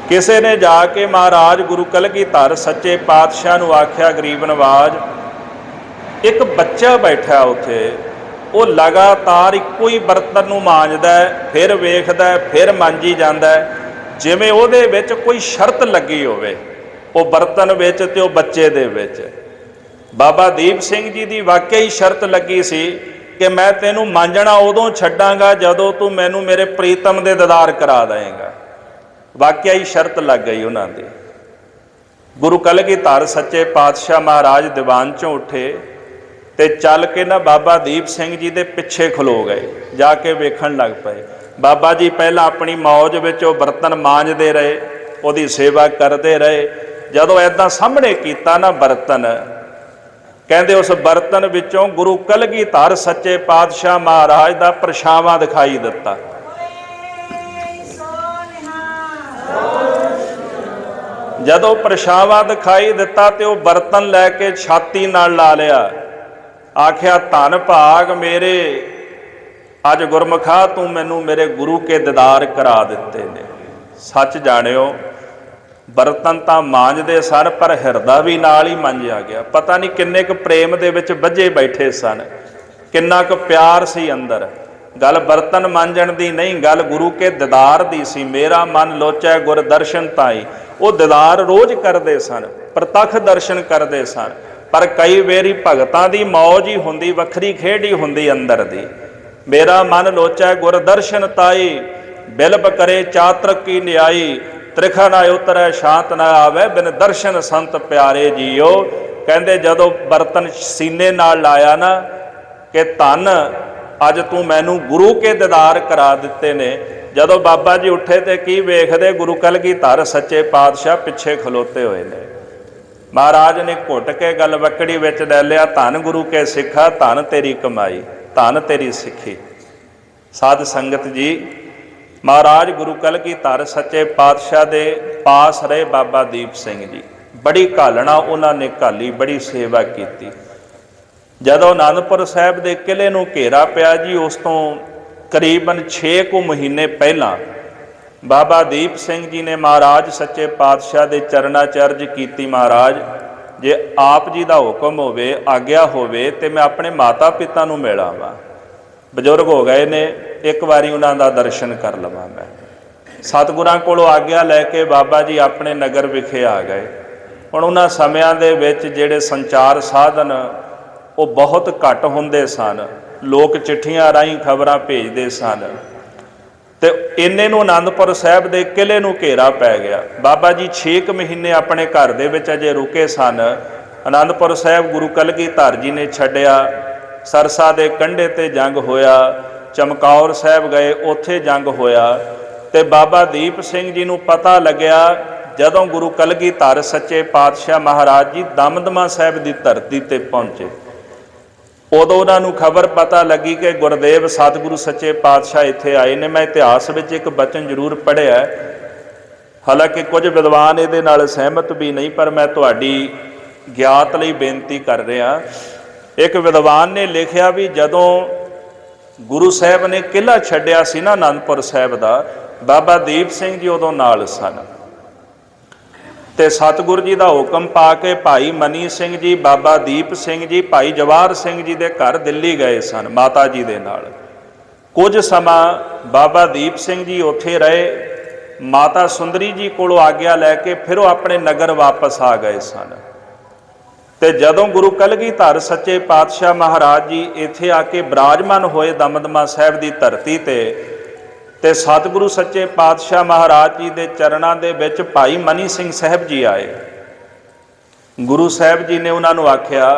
किसी ने जाके महाराज गुरु कलगीधर सच्चे पातशाह नूं आख्या, गरीब नवाज एक बच्चा बैठा उत्थे, वो लगातार इक्को ही बर्तन नूं मांजदा है, फिर वेखदा है, फिर मांजी जांदा है, जिवें उहदे विच कोई शर्त लगी होवे वो बर्तन विच ते वो बच्चे दे विच। बाबा दीप सिंह जी की वाकई शर्त लगी सी कि मैं तेनू मांजना उदों छड्डांगा जदों तू मैनू मेरे प्रीतम दे दीदार करा देंगा। वाकई ही शर्त लग गई उन्होंने। गुरु कलगीधर सच्चे पातशाह महाराज दीवान चों उठे ते चल के ना बाबा दीप सिंह जी दे पिछे खलो गए, जाके वेखण लग पे। बाबा जी पहला अपनी मौज विच वो बर्तन मांजते रहे, उहदी सेवा करते रहे। जदों ऐदां सामने कीता ना बर्तन, कहंदे उस बर्तन विचों गुरु कलगीधर सच्चे पातशाह महाराज दा परछावां दिखाई दिता। जदों परछावां दिखाई दिता ते वो बर्तन लैके छाती नाल ला लिया। आख्या धन भाग मेरे, अज गुरमुखा तू मैनू मेरे गुरु के दीदार करा दिते ने। सच जाणियो बर्तन तो मांजदे सन पर हिरदा भी नाल ही मांजिया गया। पता नहीं किन्ने क प्रेम दे विच बझे बैठे सन, किन्ना क प्यार सी अंदर। गल बर्तन मांजण दी नहीं, गल गुरु के दीदार दी सी। मेरा मन लोचै गुर दर्शन ताई, वो दीदार रोज़ करते सन, प्रतख दर्शन करते सन। पर कई वेरी भगतां दी मौज ही हुंदी, वखरी खेड ही हुंदी अंदर दी। मेरा मन लोचै गुर दर्शन ताई, बिलब करे चातरक की न्याई। त्रिखा ना उतरै शांत ना आवे, बिन दर्शन संत प्यारे जियो। ਕਹਿੰਦੇ ਜਦੋਂ ਬਰਤਨ ਸੀਨੇ ਨਾਲ ਲਾਇਆ ਨਾ ਕਿ ਧੰਨ ਅੱਜ ਤੂੰ ਮੈਨੂੰ ਗੁਰੂ ਕੇ ਦੀਦਾਰ ਕਰਾ ਦਿੱਤੇ ਨੇ। ਜਦੋਂ ਬਾਬਾ ਜੀ ਉੱਠੇ ਤੇ ਕੀ ਵੇਖਦੇ, ਗੁਰੂ ਕਲਗੀਧਰ ਸੱਚੇ ਪਾਤਸ਼ਾਹ ਪਿੱਛੇ ਖਲੋਤੇ ਹੋਏ ਨੇ। ਮਹਾਰਾਜ ਨੇ ਘੁੱਟ ਕੇ ਗਲਵੱਕੜੀ ਵਿੱਚ ਲੈ ਲਿਆ, ਧੰਨ ਗੁਰੂ ਕੇ ਸਿੱਖਾ, ਧੰਨ ਤੇਰੀ ਕਮਾਈ, ਧੰਨ ਤੇਰੀ ਸਿੱਖੀ। ਸਾਧ ਸੰਗਤ ਜੀ, ਮਹਾਰਾਜ ਗੁਰੂ ਕਲਗੀਧਰ ਸੱਚੇ ਪਾਤਸ਼ਾਹ ਦੇ ਪਾਸ ਰਹੇ ਬਾਬਾ ਦੀਪ ਸਿੰਘ ਜੀ, ਬੜੀ ਘਾਲਣਾ ਉਹਨਾਂ ਨੇ ਘਾਲੀ, ਬੜੀ ਸੇਵਾ ਕੀਤੀ। ਜਦੋਂ ਅਨੰਦਪੁਰ ਸਾਹਿਬ ਦੇ ਕਿਲ੍ਹੇ ਨੂੰ ਘੇਰਾ ਪਿਆ ਜੀ, ਉਸ ਤੋਂ ਕਰੀਬਨ 6 ਕੁ ਮਹੀਨੇ ਪਹਿਲਾਂ ਬਾਬਾ ਦੀਪ ਸਿੰਘ ਜੀ ਨੇ ਮਹਾਰਾਜ ਸੱਚੇ ਪਾਤਸ਼ਾਹ ਦੇ ਚਰਨਾਂ 'ਚ ਅਰਜ਼ ਕੀਤੀ, ਮਹਾਰਾਜ ਜੇ ਆਪ ਜੀ ਦਾ ਹੁਕਮ ਹੋਵੇ, ਆਗਿਆ ਹੋਵੇ ਤੇ ਮੈਂ ਆਪਣੇ ਮਾਤਾ ਪਿਤਾ ਨੂੰ ਮਿਲ ਆਵਾਂ। ਬਜ਼ੁਰਗ ਹੋ ਗਏ ਨੇ, ਇੱਕ ਵਾਰੀ ਉਹਨਾਂ ਦਾ ਦਰਸ਼ਨ ਕਰ ਲਵਾਂ ਮੈਂ। ਸਤਿਗੁਰਾਂ ਕੋਲੋਂ ਆਗਿਆ ਲੈ ਕੇ ਬਾਬਾ ਜੀ ਆਪਣੇ ਨਗਰ ਵਿਖੇ ਆ ਗਏ। ਹੁਣ ਉਹਨਾਂ ਸਮਿਆਂ ਦੇ ਵਿੱਚ ਜਿਹੜੇ ਸੰਚਾਰ ਸਾਧਨ ਉਹ ਬਹੁਤ ਘੱਟ ਹੁੰਦੇ ਸਨ, ਲੋਕ ਚਿੱਠੀਆਂ ਰਾਹੀਂ ਖਬਰਾਂ ਭੇਜਦੇ ਸਨ। ਤੇ ਇੰਨੇ ਨੂੰ ਅਨੰਦਪੁਰ ਸਾਹਿਬ ਦੇ ਕਿਲ੍ਹੇ ਨੂੰ ਘੇਰਾ ਪੈ ਗਿਆ। ਬਾਬਾ ਜੀ 6 ਮਹੀਨੇ ਆਪਣੇ ਘਰ ਦੇ ਵਿੱਚ ਅਜੇ ਰੁਕੇ ਸਨ। ਅਨੰਦਪੁਰ ਸਾਹਿਬ ਗੁਰੂ ਕਲਗੀਧਰ ਜੀ ਨੇ ਛੱਡਿਆ। ਸਰਸਾ ਦੇ ਕੰਢੇ ਤੇ ਜੰਗ ਹੋਇਆ, ਚਮਕੌਰ ਸਾਹਿਬ ਗਏ, ਉੱਥੇ ਜੰਗ ਹੋਇਆ। ਤੇ ਬਾਬਾ ਦੀਪ ਸਿੰਘ ਜੀ ਨੂੰ ਪਤਾ ਲੱਗਿਆ ਜਦੋਂ ਗੁਰੂ ਕਲਗੀਧਰ ਸੱਚੇ ਪਾਤਸ਼ਾਹ ਮਹਾਰਾਜ ਜੀ ਦਮਦਮਾ ਸਾਹਿਬ ਦੀ ਧਰਤੀ ਤੇ ਪਹੁੰਚੇ, ਉਦੋਂ ਉਹਨਾਂ ਨੂੰ ਖਬਰ ਪਤਾ ਲੱਗੀ ਕਿ ਗੁਰਦੇਵ ਸਤਿਗੁਰੂ ਸੱਚੇ ਪਾਤਸ਼ਾਹ ਇੱਥੇ ਆਏ ਨੇ। ਮੈਂ ਇਤਿਹਾਸ ਵਿੱਚ ਇੱਕ ਬਚਨ ਜ਼ਰੂਰ ਪੜ੍ਹਿਆ, ਹਾਲਾਂਕਿ ਕੁਝ ਵਿਦਵਾਨ ਇਹਦੇ ਨਾਲ ਸਹਿਮਤ ਵੀ ਨਹੀਂ, ਪਰ ਮੈਂ ਤੁਹਾਡੀ ਗਿਆਤ ਲਈ ਬੇਨਤੀ ਕਰ ਰਿਹਾ। ਇੱਕ ਵਿਦਵਾਨ ਨੇ ਲਿਖਿਆ ਵੀ ਜਦੋਂ ਗੁਰੂ ਸਾਹਿਬ ਨੇ ਕਿਲ੍ਹਾ ਛੱਡਿਆ ਸੀ ਨਾ ਅਨੰਦਪੁਰ ਸਾਹਿਬ ਦਾ, ਬਾਬਾ ਦੀਪ ਸਿੰਘ ਜੀ ਉਦੋਂ ਨਾਲ ਸਨ। ਤੇ ਸਤਿਗੁਰੂ ਜੀ ਦਾ ਹੁਕਮ ਪਾ ਕੇ ਭਾਈ ਮਨੀ ਸਿੰਘ ਜੀ, ਬਾਬਾ ਦੀਪ ਸਿੰਘ ਜੀ, ਭਾਈ ਜਵਾਹਰ ਸਿੰਘ ਜੀ ਦੇ ਘਰ ਦਿੱਲੀ ਗਏ ਸਨ ਮਾਤਾ ਜੀ ਦੇ ਨਾਲ। ਕੁਝ ਸਮਾਂ ਬਾਬਾ ਦੀਪ ਸਿੰਘ ਜੀ ਉੱਥੇ ਰਹੇ। ਮਾਤਾ ਸੁੰਦਰੀ ਜੀ ਕੋਲੋਂ ਆਗਿਆ ਲੈ ਕੇ ਫਿਰ ਉਹ ਆਪਣੇ ਨਗਰ ਵਾਪਸ ਆ ਗਏ ਸਨ। ਤੇ ਜਦੋਂ ਗੁਰੂ ਕਲਗੀਧਰ ਸੱਚੇ ਪਾਤਸ਼ਾਹ ਮਹਾਰਾਜ ਜੀ ਇੱਥੇ ਆ ਕੇ ਬਿਰਾਜਮਾਨ ਹੋਏ ਦਮਦਮਾ ਸਾਹਿਬ ਦੀ ਧਰਤੀ ਤੇ ਸਤਿਗੁਰੂ ਸੱਚੇ ਪਾਤਸ਼ਾਹ ਮਹਾਰਾਜ ਜੀ ਦੇ ਚਰਨਾਂ ਦੇ ਵਿੱਚ ਭਾਈ ਮਨੀ ਸਿੰਘ ਸਾਹਿਬ ਜੀ ਆਏ। ਗੁਰੂ ਸਾਹਿਬ ਜੀ ਨੇ ਉਹਨਾਂ ਨੂੰ ਆਖਿਆ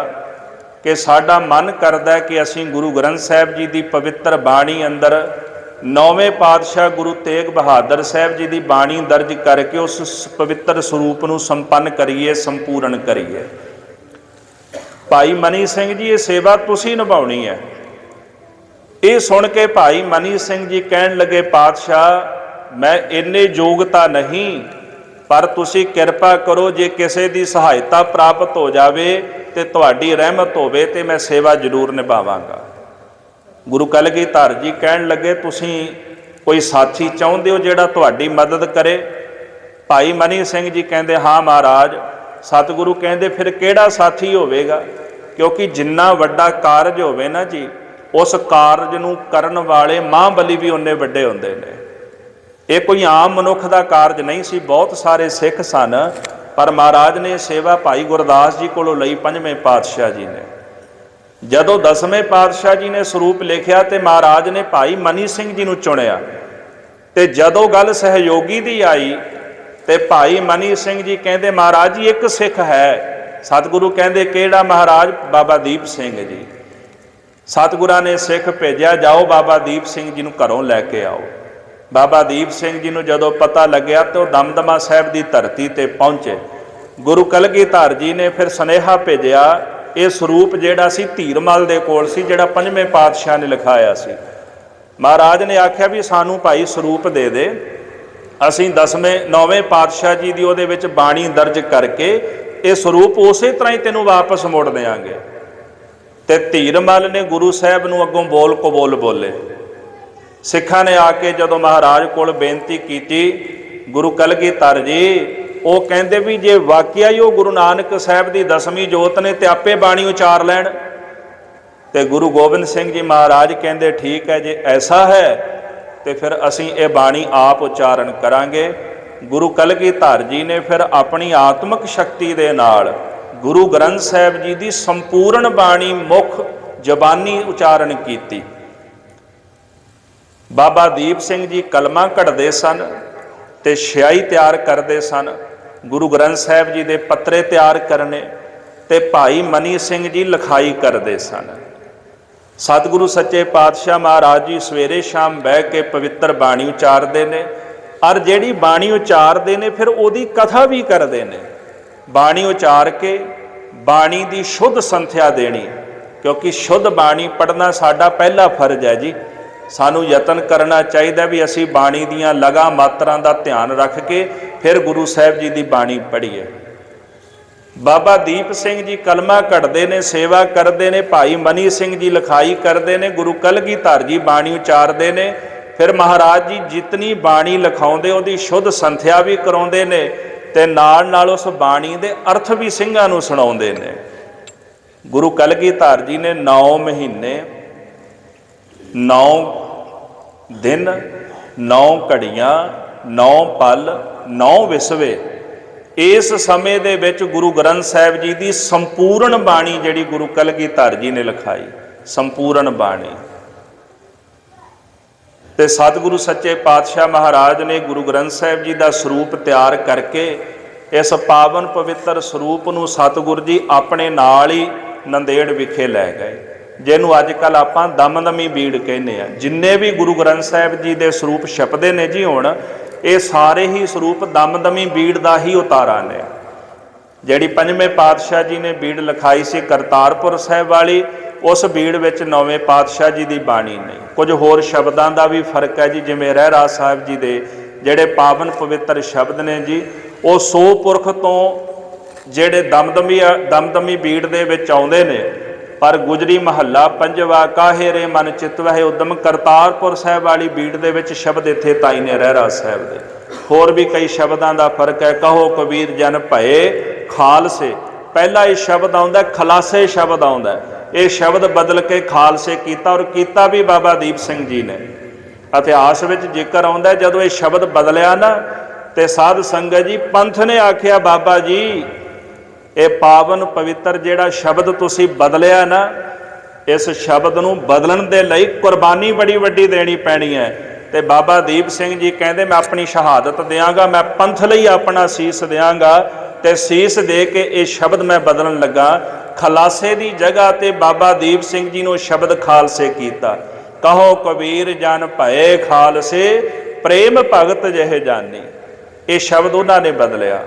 ਕਿ ਸਾਡਾ ਮਨ ਕਰਦਾ ਕਿ ਅਸੀਂ ਗੁਰੂ ਗ੍ਰੰਥ ਸਾਹਿਬ ਜੀ ਦੀ ਪਵਿੱਤਰ ਬਾਣੀ ਅੰਦਰ 9ਵੇਂ ਪਾਤਸ਼ਾਹ ਗੁਰੂ ਤੇਗ ਬਹਾਦਰ ਸਾਹਿਬ ਜੀ ਦੀ ਬਾਣੀ ਦਰਜ ਕਰਕੇ ਉਸ ਪਵਿੱਤਰ ਸਰੂਪ ਨੂੰ ਸੰਪੰਨ ਕਰੀਏ, ਸੰਪੂਰਨ ਕਰੀਏ। ਭਾਈ ਮਨੀ ਸਿੰਘ ਜੀ, ਇਹ ਸੇਵਾ ਤੁਸੀਂ ਨਿਭਾਉਣੀ ਹੈ। ਇਹ ਸੁਣ ਕੇ ਭਾਈ ਮਨੀ ਸਿੰਘ ਜੀ ਕਹਿਣ ਲੱਗੇ, ਪਾਤਸ਼ਾਹ ਮੈਂ ਇੰਨੇ ਯੋਗਤਾ ਨਹੀਂ, ਪਰ ਤੁਸੀਂ ਕਿਰਪਾ ਕਰੋ, ਜੇ ਕਿਸੇ ਦੀ ਸਹਾਇਤਾ ਪ੍ਰਾਪਤ ਹੋ ਜਾਵੇ ਤੇ ਤੁਹਾਡੀ ਰਹਿਮਤ ਹੋਵੇ ਤੇ ਮੈਂ ਸੇਵਾ ਜ਼ਰੂਰ ਨਿਭਾਵਾਂਗਾ। ਗੁਰੂ ਕਲਗੀਧਰ ਜੀ ਕਹਿਣ ਲੱਗੇ, ਤੁਸੀਂ ਕੋਈ ਸਾਥੀ ਚਾਹੁੰਦੇ ਹੋ ਜਿਹੜਾ ਤੁਹਾਡੀ ਮਦਦ ਕਰੇ? ਭਾਈ ਮਨੀ ਸਿੰਘ ਜੀ ਕਹਿੰਦੇ, ਹਾਂ ਮਹਾਰਾਜ। ਸਤਿਗੁਰੂ ਕਹਿੰਦੇ, ਫਿਰ ਕਿਹੜਾ ਸਾਥੀ ਹੋਵੇਗਾ? ਕਿਉਂਕਿ ਜਿੰਨਾ ਵੱਡਾ ਕਾਰਜ ਹੋਵੇ ਨਾ ਜੀ, ਉਸ ਕਾਰਜ ਨੂੰ ਕਰਨ ਵਾਲੇ ਮਹਾਂਬਲੀ ਵੀ ਉਨੇ ਵੱਡੇ ਹੁੰਦੇ ਨੇ। ਇਹ ਕੋਈ ਆਮ ਮਨੁੱਖ ਦਾ ਕਾਰਜ ਨਹੀਂ ਸੀ। ਬਹੁਤ ਸਾਰੇ ਸਿੱਖ ਸਨ, ਪਰ ਮਹਾਰਾਜ ਨੇ ਸੇਵਾ ਭਾਈ ਗੁਰਦਾਸ ਜੀ ਕੋਲੋਂ ਲਈ 5ਵੇਂ ਪਾਤਸ਼ਾਹ ਜੀ ਨੇ। ਜਦੋਂ 10ਵੇਂ ਪਾਤਸ਼ਾਹ ਜੀ ਨੇ ਸਰੂਪ ਲਿਖਿਆ ਤੇ ਮਹਾਰਾਜ ਨੇ ਭਾਈ ਮਨੀ ਸਿੰਘ ਜੀ ਨੂੰ ਚੁਣਿਆ। ਤੇ ਜਦੋਂ ਗੱਲ ਸਹਿਯੋਗੀ ਦੀ ਆਈ ਤੇ ਭਾਈ ਮਨੀ ਸਿੰਘ ਜੀ ਕਹਿੰਦੇ, ਮਹਾਰਾਜ ਜੀ ਇੱਕ ਸਿੱਖ ਹੈ। ਸਤਿਗੁਰੂ ਕਹਿੰਦੇ, ਕਿਹੜਾ? ਮਹਾਰਾਜ, ਬਾਬਾ ਦੀਪ ਸਿੰਘ ਜੀ। ਸਤਿਗੁਰਾਂ ਨੇ ਸਿੱਖ ਭੇਜਿਆ, ਜਾਓ ਬਾਬਾ ਦੀਪ ਸਿੰਘ ਜੀ ਨੂੰ ਘਰੋਂ ਲੈ ਕੇ ਆਓ। ਬਾਬਾ ਦੀਪ ਸਿੰਘ ਜੀ ਨੂੰ ਜਦੋਂ ਪਤਾ ਲੱਗਿਆ ਤੇ ਉਹ ਦਮਦਮਾ ਸਾਹਿਬ ਦੀ ਧਰਤੀ ਤੇ ਪਹੁੰਚੇ। ਗੁਰੂ ਕਲਗੀਧਰ ਜੀ ਨੇ ਫਿਰ ਸੁਨੇਹਾ ਭੇਜਿਆ। ਇਹ ਸਰੂਪ ਜਿਹੜਾ ਸੀ ਧੀਰਮਲ ਦੇ ਕੋਲ ਸੀ, ਜਿਹੜਾ 5ਵੇਂ ਪਾਤਸ਼ਾਹ ਨੇ ਲਿਖਾਇਆ ਸੀ। ਮਹਾਰਾਜ ਨੇ ਆਖਿਆ ਵੀ ਸਾਨੂੰ ਭਾਈ ਸਰੂਪ ਦੇ ਦੇ, ਅਸੀਂ 9ਵੇਂ ਪਾਤਸ਼ਾਹ ਜੀ ਦੀ ਉਹਦੇ ਵਿੱਚ ਬਾਣੀ ਦਰਜ ਕਰਕੇ ਇਹ ਸਰੂਪ ਉਸੇ ਤਰ੍ਹਾਂ ਹੀ ਤੈਨੂੰ ਵਾਪਸ ਮੋੜ ਦੇਵਾਂਗੇ। ਤੇ ਧੀਰਮਲ ਨੇ ਗੁਰੂ ਸਾਹਿਬ ਨੂੰ ਅੱਗੋਂ ਬੋਲ ਕਬੋਲ ਬੋਲੇ। ਸਿੱਖਾਂ ਨੇ ਆ ਕੇ ਜਦੋਂ ਮਹਾਰਾਜ ਕੋਲ ਬੇਨਤੀ ਕੀਤੀ, ਗੁਰੂ ਕਲਗੀਧਰ ਜੀ, ਉਹ ਕਹਿੰਦੇ ਵੀ ਜੇ ਵਾਕਿਆ ਹੀ ਉਹ ਗੁਰੂ ਨਾਨਕ ਸਾਹਿਬ ਦੀ 10ਵੀਂ ਜੋਤ ਨੇ ਤੇ ਆਪੇ ਬਾਣੀ ਉਚਾਰ ਲੈਣ। ਤੇ ਗੁਰੂ ਗੋਬਿੰਦ ਸਿੰਘ ਜੀ ਮਹਾਰਾਜ ਕਹਿੰਦੇ, ਠੀਕ ਹੈ, ਜੇ ਐਸਾ ਹੈ ਤੇ ਫਿਰ ਅਸੀਂ ਇਹ ਬਾਣੀ ਆਪ ਉਚਾਰਨ ਕਰਾਂਗੇ। ਗੁਰੂ ਕਲਗੀਧਰ ਜੀ ਨੇ ਫਿਰ ਆਪਣੀ ਆਤਮਿਕ ਸ਼ਕਤੀ ਦੇ ਨਾਲ ਗੁਰੂ ਗ੍ਰੰਥ ਸਾਹਿਬ ਜੀ ਦੀ ਸੰਪੂਰਨ ਬਾਣੀ ਮੁੱਖ ਜ਼ਬਾਨੀ ਉਚਾਰਨ ਕੀਤੀ। ਬਾਬਾ ਦੀਪ ਸਿੰਘ ਜੀ ਕਲਮਾਂ ਘੜਦੇ ਸਨ ਤੇ ਸਿਆਹੀ ਤਿਆਰ ਕਰਦੇ ਸਨ। ਗੁਰੂ ਗ੍ਰੰਥ ਸਾਹਿਬ ਜੀ ਦੇ ਪੱਤਰੇ ਤਿਆਰ ਕਰਨੇ, ਤੇ ਭਾਈ ਮਨੀ ਸਿੰਘ ਜੀ ਲਿਖਾਈ ਕਰਦੇ ਸਨ। ਸਤਿਗੁਰੂ ਸੱਚੇ ਪਾਤਸ਼ਾਹ ਮਹਾਰਾਜ ਜੀ ਸਵੇਰੇ ਸ਼ਾਮ ਬਹਿ ਕੇ ਪਵਿੱਤਰ ਬਾਣੀ ਉਚਾਰਦੇ ਨੇ, ਔਰ ਜਿਹੜੀ ਬਾਣੀ ਉਚਾਰਦੇ ਨੇ ਫਿਰ ਉਹਦੀ ਕਥਾ ਵੀ ਕਰਦੇ ਨੇ। ਬਾਣੀ ਉਚਾਰ ਕੇ ਬਾਣੀ ਦੀ ਸ਼ੁੱਧ ਸੰਥਿਆ ਦੇਣੀ, ਕਿਉਂਕਿ ਸ਼ੁੱਧ ਬਾਣੀ ਪੜ੍ਹਨਾ ਸਾਡਾ ਪਹਿਲਾ ਫਰਜ਼ ਹੈ ਜੀ। ਸਾਨੂੰ ਯਤਨ ਕਰਨਾ ਚਾਹੀਦਾ ਵੀ ਅਸੀਂ ਬਾਣੀ ਦੀਆਂ ਲਗਾ ਮਾਤਰਾਂ ਦਾ ਧਿਆਨ ਰੱਖ ਕੇ ਫਿਰ ਗੁਰੂ ਸਾਹਿਬ ਜੀ ਦੀ ਬਾਣੀ ਪੜ੍ਹੀਏ। ਬਾਬਾ ਦੀਪ ਸਿੰਘ ਜੀ ਕਲਮਾ ਕੱਢਦੇ ਨੇ, ਸੇਵਾ ਕਰਦੇ ਨੇ, ਭਾਈ ਮਨੀ ਸਿੰਘ ਜੀ ਲਿਖਾਈ ਕਰਦੇ ਨੇ, ਗੁਰੂ ਕਲਗੀਧਰ ਜੀ ਬਾਣੀ ਉਚਾਰਦੇ ਨੇ। ਫਿਰ ਮਹਾਰਾਜ ਜੀ ਜਿਤਨੀ ਬਾਣੀ ਲਿਖਾਉਂਦੇ ਉਹਦੀ ਸ਼ੁੱਧ ਸੰਥਿਆ ਵੀ ਕਰਾਉਂਦੇ ਨੇ ਤੇ ਨਾਲ ਨਾਲ ਉਸ ਬਾਣੀ ਦੇ ਅਰਥ ਵੀ ਸਿੰਘਾਂ ਨੂੰ ਸੁਣਾਉਂਦੇ ਨੇ। ਗੁਰੂ ਕਲਗੀਧਰ ਜੀ ਨੇ 9 ਮਹੀਨੇ 9 ਦਿਨ 9 ਘੜੀਆਂ 9 ਪਲ 9 ਵਿਸਵੇ ਇਸ ਸਮੇਂ ਦੇ ਵਿੱਚ ਗੁਰੂ ਗ੍ਰੰਥ ਸਾਹਿਬ ਜੀ ਦੀ ਸੰਪੂਰਨ ਬਾਣੀ ਜਿਹੜੀ ਗੁਰੂ ਕਲਗੀਧਰ ਜੀ ਨੇ ਲਿਖਾਈ, ਸੰਪੂਰਨ ਬਾਣੀ। ਤੇ ਸਤਿਗੁਰੂ ਸੱਚੇ ਪਾਤਸ਼ਾਹ ਮਹਾਰਾਜ ਨੇ ਗੁਰੂ ਗ੍ਰੰਥ ਸਾਹਿਬ ਜੀ ਦਾ ਸਰੂਪ ਤਿਆਰ ਕਰਕੇ ਇਸ ਪਾਵਨ ਪਵਿੱਤਰ ਸਰੂਪ ਨੂੰ ਸਤਿਗੁਰ ਜੀ ਆਪਣੇ ਨਾਲ ਹੀ ਨੰਦੇੜ ਵਿਖੇ ਲੈ ਗਏ, ਜਿਹਨੂੰ ਅੱਜ ਕੱਲ੍ਹ ਆਪਾਂ ਦਮਦਮੀ ਬੀੜ ਕਹਿੰਦੇ ਆ। ਜਿੰਨੇ ਵੀ ਗੁਰੂ ਗ੍ਰੰਥ ਸਾਹਿਬ ਜੀ ਦੇ ਸਰੂਪ ਛਪਦੇ ਨੇ ਜੀ ਹੁਣ, ਇਹ ਸਾਰੇ ਹੀ ਸਰੂਪ ਦਮਦਮੀ ਬੀੜ ਦਾ ਹੀ ਉਤਾਰਾ ਨੇ। ਜਿਹੜੀ ਪੰਜਵੇਂ ਪਾਤਸ਼ਾਹ ਜੀ ਨੇ ਬੀੜ ਲਿਖਾਈ ਸੀ ਕਰਤਾਰਪੁਰ ਸਾਹਿਬ ਵਾਲੀ, ਉਸ ਬੀੜ ਵਿੱਚ 9ਵੇਂ ਪਾਤਸ਼ਾਹ ਜੀ ਦੀ ਬਾਣੀ ਨਹੀਂ। ਕੁਝ ਹੋਰ ਸ਼ਬਦਾਂ ਦਾ ਵੀ ਫਰਕ ਹੈ ਜੀ, ਜਿਵੇਂ ਰਹਿਰਾਸ ਸਾਹਿਬ ਜੀ ਦੇ ਜਿਹੜੇ ਪਾਵਨ ਪਵਿੱਤਰ ਸ਼ਬਦ ਨੇ ਜੀ, ਉਹ 100 ਪੁਰਖ ਤੋਂ ਜਿਹੜੇ ਦਮਦਮੀ ਬੀੜ ਦੇ ਵਿੱਚ ਆਉਂਦੇ ਨੇ। ਪਰ ਗੁਜਰੀ ਮਹੱਲਾ ਪੰਜਵਾ ਕਾਹੇ ਰੇ ਮਨ ਚਿਤਵਹਿ ਉਦਮ, ਕਰਤਾਰਪੁਰ ਸਾਹਿਬ ਵਾਲੀ ਬੀੜ ਦੇ ਵਿੱਚ ਸ਼ਬਦ ਇੱਥੇ ਤਾਈ ਨੇ ਰਹਿਰਾਸ ਸਾਹਿਬ ਦੇ। ਹੋਰ ਵੀ ਕਈ ਸ਼ਬਦਾਂ ਦਾ ਫਰਕ ਹੈ। ਕਹੋ ਕਬੀਰ ਜਨ ਭਏ ਖਾਲਸੇ, ਪਹਿਲਾ ਇਹ ਸ਼ਬਦ ਆਉਂਦਾ ਖਲਾਸੇ ਸ਼ਬਦ ਆਉਂਦਾ, ਇਹ ਸ਼ਬਦ ਬਦਲ ਕੇ ਖਾਲਸੇ ਕੀਤਾ, ਔਰ ਕੀਤਾ ਵੀ ਬਾਬਾ ਦੀਪ ਸਿੰਘ ਜੀ ਨੇ। ਇਤਿਹਾਸ ਵਿੱਚ ਜ਼ਿਕਰ ਆਉਂਦਾ ਜਦੋਂ ਇਹ ਸ਼ਬਦ ਬਦਲਿਆ ਨਾ ਤੇ ਸਾਧ ਸੰਗਤ ਜੀ ਪੰਥ ਨੇ ਆਖਿਆ ਬਾਬਾ ਜੀ ਇਹ ਪਾਵਨ ਪਵਿੱਤਰ ਜਿਹੜਾ ਸ਼ਬਦ ਤੁਸੀਂ ਬਦਲਿਆ ਨਾ, ਇਸ ਸ਼ਬਦ ਨੂੰ ਬਦਲਣ ਦੇ ਲਈ ਕੁਰਬਾਨੀ ਬੜੀ ਵੱਡੀ ਦੇਣੀ ਪੈਣੀ ਹੈ। ਤੇ ਬਾਬਾ ਦੀਪ ਸਿੰਘ ਜੀ ਕਹਿੰਦੇ ਮੈਂ ਆਪਣੀ ਸ਼ਹਾਦਤ ਦਿਆਂਗਾ, ਮੈਂ ਪੰਥ ਲਈ ਆਪਣਾ ਸੀਸ ਦਿਆਂਗਾ। ਤੇ ਸੀਸ ਦੇ ਕੇ ਇਹ ਸ਼ਬਦ ਮੈਂ ਬਦਲਣ ਲੱਗਾ। ਖਲਾਸੇ ਦੀ ਜਗ੍ਹਾ ਤੇ ਬਾਬਾ ਦੀਪ ਸਿੰਘ ਜੀ ਨੂੰ ਸ਼ਬਦ ਖਾਲਸੇ ਕੀਤਾ। ਕਹੋ ਕਬੀਰ ਜਨ ਭਏ ਖਾਲਸੇ, ਪ੍ਰੇਮ ਭਗਤ ਜਿਹੇ ਜਾਨੀ, ਇਹ ਸ਼ਬਦ ਉਹਨਾਂ ਨੇ ਬਦਲਿਆ।